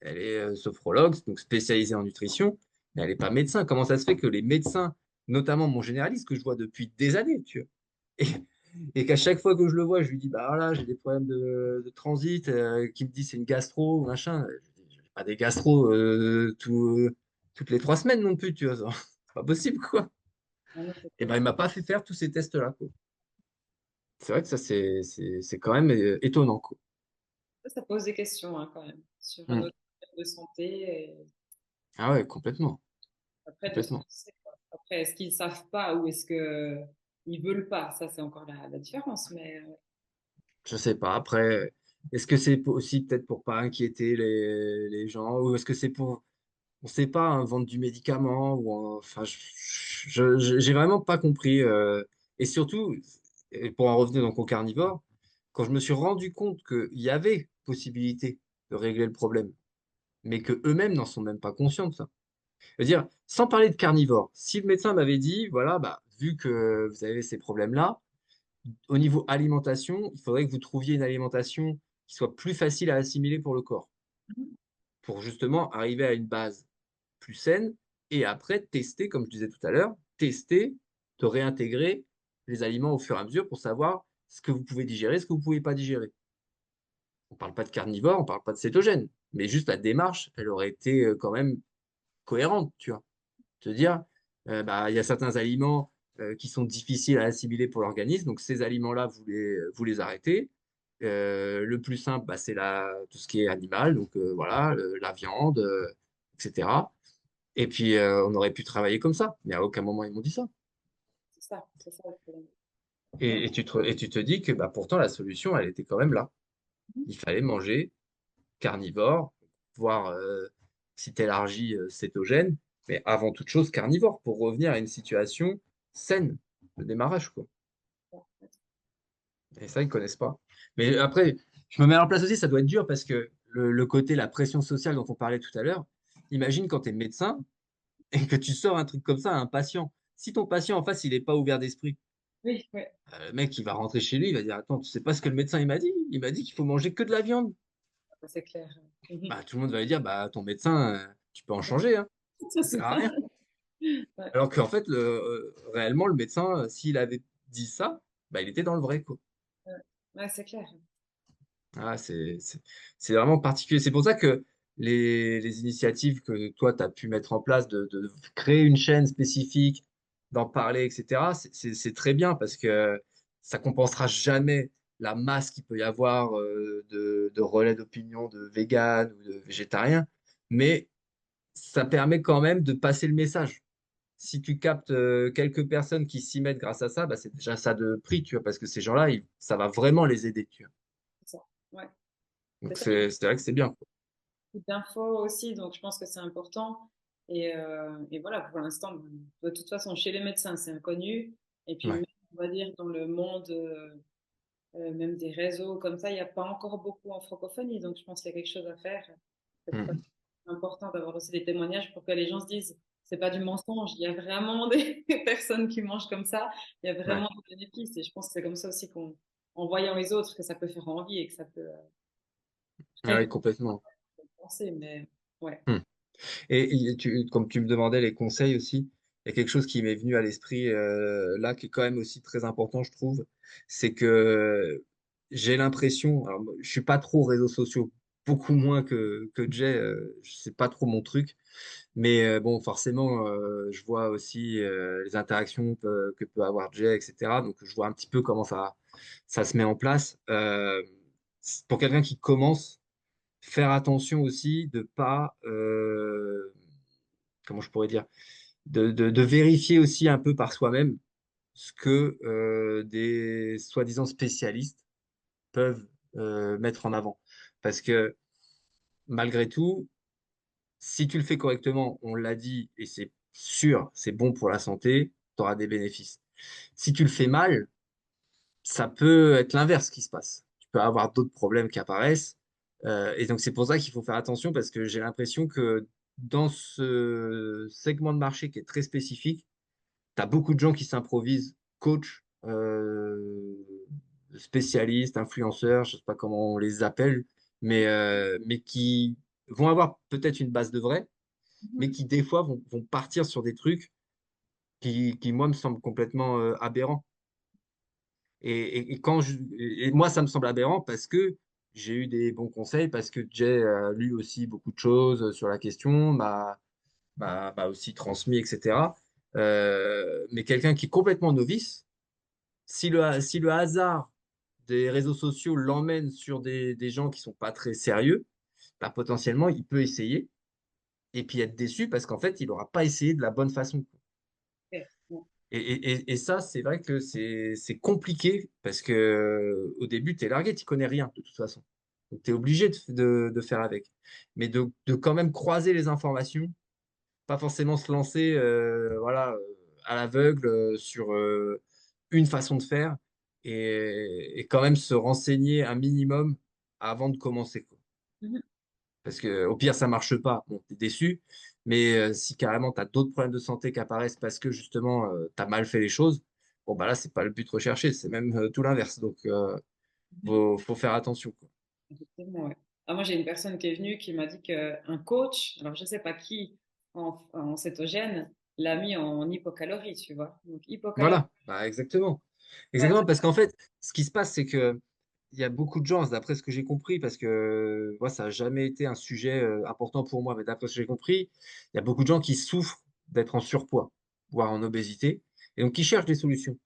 Elle est sophrologue, donc spécialisée en nutrition, mais elle n'est pas médecin. Comment ça se fait que les médecins, notamment mon généraliste, que je vois depuis des années, tu vois, et, et qu'à chaque fois que je le vois, je lui dis, bah voilà, j'ai des problèmes de transit, qui me dit c'est une gastro, machin. Je dis, j'ai pas des gastro toutes les 3 semaines non plus, tu vois. C'est pas possible, quoi. Ah non, c'est Et clair. ben, il m'a pas fait faire tous ces tests-là, quoi. C'est vrai que ça, c'est quand même étonnant, quoi. Ça pose des questions hein, quand même sur Hmm. notre système de santé. Et Ah ouais, complètement, après, de ce qu'on complètement. sait, quoi. Après, est-ce qu'ils savent pas ou est-ce que ils veulent pas? Ça, c'est encore la différence. Mais Je sais pas. Après, est-ce que c'est aussi peut-être pour pas inquiéter les gens ou est-ce que c'est pour, on sait pas, hein, vendre du médicament ou enfin, j'ai vraiment pas compris. Et surtout, et pour en revenir donc au carnivore, quand je me suis rendu compte qu'il y avait possibilité de régler le problème, mais que eux-mêmes n'en sont même pas conscients de ça. Je veux dire, sans parler de carnivore, si le médecin m'avait dit, voilà, bah, vu que vous avez ces problèmes-là, au niveau alimentation, il faudrait que vous trouviez une alimentation qui soit plus facile à assimiler pour le corps, pour justement arriver à une base plus saine et après tester, comme je disais tout à l'heure, tester, de réintégrer les aliments au fur et à mesure pour savoir ce que vous pouvez digérer, ce que vous ne pouvez pas digérer. On ne parle pas de carnivore, on ne parle pas de cétogène, mais juste la démarche, elle aurait été quand même cohérente, tu vois. Te dire, bah, il y a certains aliments qui sont difficiles à assimiler pour l'organisme, donc ces aliments-là, vous les arrêtez. Le plus simple, bah, c'est tout ce qui est animal, donc voilà, la viande, etc. Et puis, on aurait pu travailler comme ça, mais à aucun moment ils m'ont dit ça. c'est ça le problème. Ouais. Et tu te dis que bah, pourtant, la solution, elle était quand même là. Il fallait manger carnivore, voire, si tu élargis, cétogène, mais avant toute chose carnivore, pour revenir à une situation saine de démarrage, quoi. Et ça, ils ne connaissent pas. Mais après, je me mets à leur place aussi, ça doit être dur parce que le côté, la pression sociale dont on parlait tout à l'heure, imagine quand tu es médecin et que tu sors un truc comme ça à un patient. Si ton patient en face, il n'est pas ouvert d'esprit, Oui, oui, le mec, il va rentrer chez lui, il va dire, attends, tu sais pas ce que le médecin il m'a dit? Il m'a dit qu'il faut manger que de la viande. c'est clair. Mhm. Bah, tout le monde va lui dire, bah, ton médecin, tu peux en changer, hein. Ça, Ça c'est sert à ça. rien. Ouais, Alors qu'en fait, réellement, le médecin, s'il avait dit ça, bah, il était dans le vrai, quoi. ouais. Ouais, c'est clair. Ah, c'est vraiment particulier. C'est pour ça que les initiatives que toi, tu as pu mettre en place de créer une chaîne spécifique, d'en parler, etc., c'est très bien parce que ça compensera jamais la masse qu'il peut y avoir de relais d'opinion de vegan ou de végétarien, mais ça permet quand même de passer le message. Si tu captes quelques personnes qui s'y mettent grâce à ça, bah, c'est déjà ça de prix, tu vois, parce que ces gens-là, ça va vraiment les aider, tu vois. C'est ça. Ouais. C'est Donc ça. Il y a c'est vrai que c'est bien, quoi. beaucoup d'infos aussi, donc je pense que c'est important. Et voilà, pour l'instant, bon, de toute façon, chez les médecins, c'est inconnu. Et puis, Ouais. même, on va dire, dans le monde, même des réseaux comme ça, il n'y a pas encore beaucoup en francophonie. Donc, je pense qu'il y a quelque chose à faire. C'est Mm. important d'avoir aussi des témoignages pour que les gens se disent, c'est pas du mensonge, il y a vraiment des personnes qui mangent comme ça, il y a Ouais. vraiment des bénéfices. Et je pense que c'est comme ça aussi en voyant les autres, que ça peut faire envie et que ça peut Ah créer oui, complètement. des pensées. Mais ouais. Mm. Et comme tu me demandais les conseils aussi, il y a quelque chose qui m'est venu à l'esprit là, qui est quand même aussi très important, je trouve, c'est que j'ai l'impression, alors moi, je suis pas trop réseaux sociaux, beaucoup moins que Jay, c'est pas trop mon truc, mais bon, forcément, je vois aussi les interactions que peut avoir Jay, etc. Donc, je vois un petit peu comment ça se met en place. Pour quelqu'un qui commence, faire attention aussi de pas, comment je pourrais dire, de vérifier aussi un peu par soi-même ce que des soi-disant spécialistes peuvent mettre en avant. Parce que malgré tout, si tu le fais correctement, on l'a dit, et c'est sûr, c'est bon pour la santé, tu auras des bénéfices. Si tu le fais mal, ça peut être l'inverse qui se passe. Tu peux avoir d'autres problèmes qui apparaissent. Et donc, c'est pour ça qu'il faut faire attention parce que j'ai l'impression que dans ce segment de marché qui est très spécifique, tu as beaucoup de gens qui s'improvisent coach, spécialistes, influenceurs, je ne sais pas comment on les appelle, mais qui vont avoir peut-être une base de vrai, mais Mhm. qui des fois vont partir sur des trucs qui, moi, me semblent complètement aberrants. Et moi, ça me semble aberrant parce que j'ai eu des bons conseils, parce que Jay a lu aussi beaucoup de choses sur la question, m'a aussi transmis, etc. Mais quelqu'un qui est complètement novice, si le hasard des réseaux sociaux l'emmène sur des gens qui sont pas très sérieux, bah, potentiellement, il peut essayer et puis être déçu parce qu'en fait, il n'aura pas essayé de la bonne façon. Ok. Ouais. Et ça, c'est vrai que c'est compliqué parce que au début, tu es largué, tu connais rien de toute façon. Donc, tu es obligé de faire avec. Mais de quand même croiser les informations, pas forcément se lancer voilà, à l'aveugle sur une façon de faire et quand même se renseigner un minimum avant de commencer, quoi. Mhm. Parce que au pire, ça marche pas. Bon, tu es déçu. Mais si carrément tu as d'autres problèmes de santé qui apparaissent parce que justement tu as mal fait les choses, bon, bah là, c'est pas le but recherché, c'est même tout l'inverse. Donc, faut faire attention, quoi. Effectivement, ouais. Ah, moi, j'ai une personne qui est venue qui m'a dit qu'un coach, alors je ne sais pas qui en cétogène, l'a mis en hypocalorie, tu vois. Donc, hypocalorie. Voilà, bah, exactement. Ouais, Exactement, parce qu'en fait, ce qui se passe, c'est que il y a beaucoup de gens, d'après ce que j'ai compris, parce que moi, ça n'a jamais été un sujet important pour moi, mais d'après ce que j'ai compris, il y a beaucoup de gens qui souffrent d'être en surpoids, voire en obésité, et donc qui cherchent des solutions.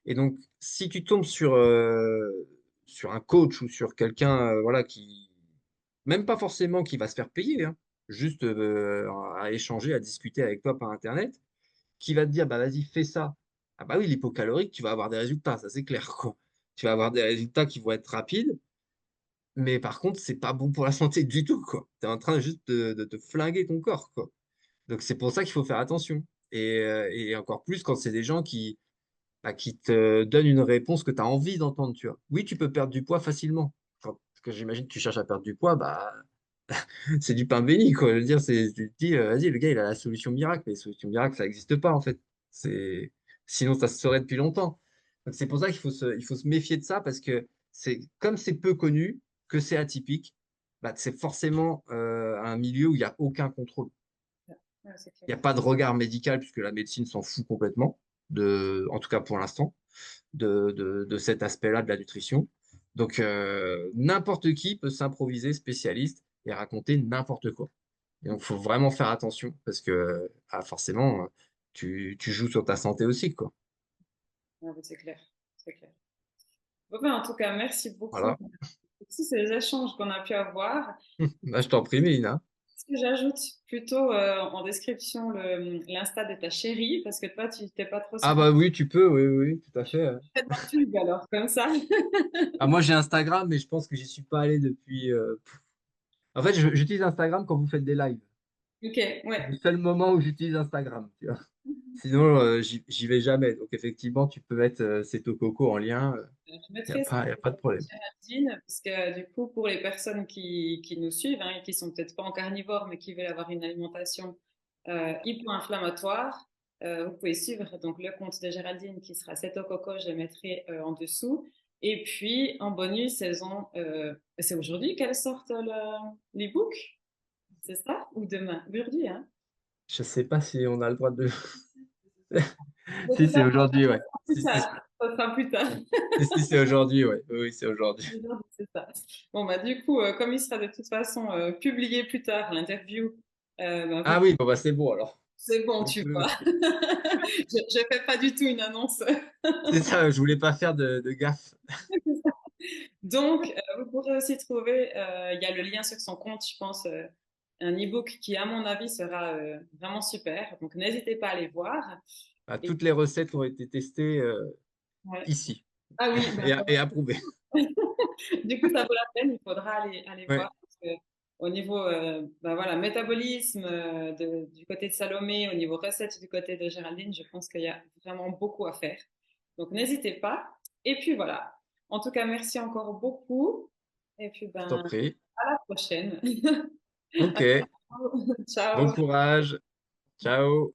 Et donc, si tu tombes sur un coach ou sur quelqu'un, voilà, qui, même pas forcément qui va se faire payer, hein, juste à échanger, à discuter avec toi par Internet, qui va te dire, bah vas-y, fais ça. Ah bah oui, l'hypocalorique, tu vas avoir des résultats, ça c'est clair, quoi. Tu vas avoir des résultats qui vont être rapides, mais par contre, c'est pas bon pour la santé du tout, quoi. Tu es en train juste de te flinguer ton corps, quoi. Donc c'est pour ça qu'il faut faire attention. Et encore plus quand c'est des gens qui te donnent une réponse que tu as envie d'entendre, tu vois. Oui, tu peux perdre du poids facilement. Parce que j'imagine que tu cherches à perdre du poids, bah c'est du pain béni, quoi. Je veux dire, tu te dis, vas-y, le gars, il a la solution miracle. Mais les solutions miracles, ça n'existe pas, en fait. C'est, sinon, ça se serait depuis longtemps. Donc, c'est pour ça il faut se méfier de ça parce que comme c'est peu connu, que c'est atypique, bah, c'est forcément un milieu où il n'y a aucun contrôle. ouais, c'est Il clair. n'y a pas de regard médical puisque la médecine s'en fout complètement, en tout cas pour l'instant, de cet aspect-là de la nutrition. Donc, n'importe qui peut s'improviser spécialiste et raconter n'importe quoi. Et donc, il faut vraiment faire attention parce que forcément, tu joues sur ta santé aussi, quoi. Ouais, mais c'est clair. C'est clair. Bon, ben, en tout cas, merci beaucoup Voilà. pour tous ces échanges qu'on a pu avoir. Bah, je t'en prie, Mélina. Est-ce que j'ajoute plutôt en description l'Insta de ta chérie, parce que toi, tu t'es pas trop Ah sur bah oui, tu peux, oui, oui, tout à fait. Faites un pub alors, comme ça. Ah, moi, j'ai Instagram, mais je pense que j'y suis pas allé depuis. En fait, j'utilise Instagram quand vous faites des lives. Ok, C'est le ouais. seul moment où j'utilise Instagram, tu vois. Sinon, j'y vais jamais. Donc, effectivement, tu peux mettre ces Coco en lien. Je Il n'y a mettrai ça pas, y a pas de problème. Géraldine, parce que du coup, pour les personnes qui nous suivent, hein, et qui sont peut-être pas en carnivore, mais qui veulent avoir une alimentation hypo-inflammatoire, vous pouvez suivre donc le compte de Géraldine qui sera Seto Coco, je le mettrai en dessous. Et puis, en bonus, c'est aujourd'hui qu'elles sortent l'e-book, c'est ça? Ou demain? Aujourd'hui, hein? Je sais pas si on a le droit de. De Si, toute c'est façon, aujourd'hui, ouais. plus Si, si, tard. Ça sera plus tard. si, c'est aujourd'hui, ouais. Oui, oui, c'est aujourd'hui. C'est ça. Bon, bah, du coup, comme il sera de toute façon publié plus tard, l'interview, bah, Ah oui, bon, bah, c'est bon alors. c'est bon, On tu peut. vois. Je fais pas du tout une annonce. C'est ça, je voulais pas faire de gaffe. Donc, vous pourrez aussi trouver, il y a le lien sur son compte, je pense, un e-book qui, à mon avis, sera vraiment super. Donc, n'hésitez pas à aller voir. Bah, Et, toutes les recettes ont été testées ouais. ici Ah oui, bah, et approuvées. du coup, ça vaut la peine, il faudra aller Ouais. voir. Parce que, au niveau bah voilà, métabolisme du côté de Salomé, au niveau recettes du côté de Géraldine, je pense qu'il y a vraiment beaucoup à faire. Donc, n'hésitez pas. Et puis voilà. En tout cas, merci encore beaucoup. Et puis, Je t'en ben, prie. à la prochaine. Ok. Bon Ciao. courage. Ciao.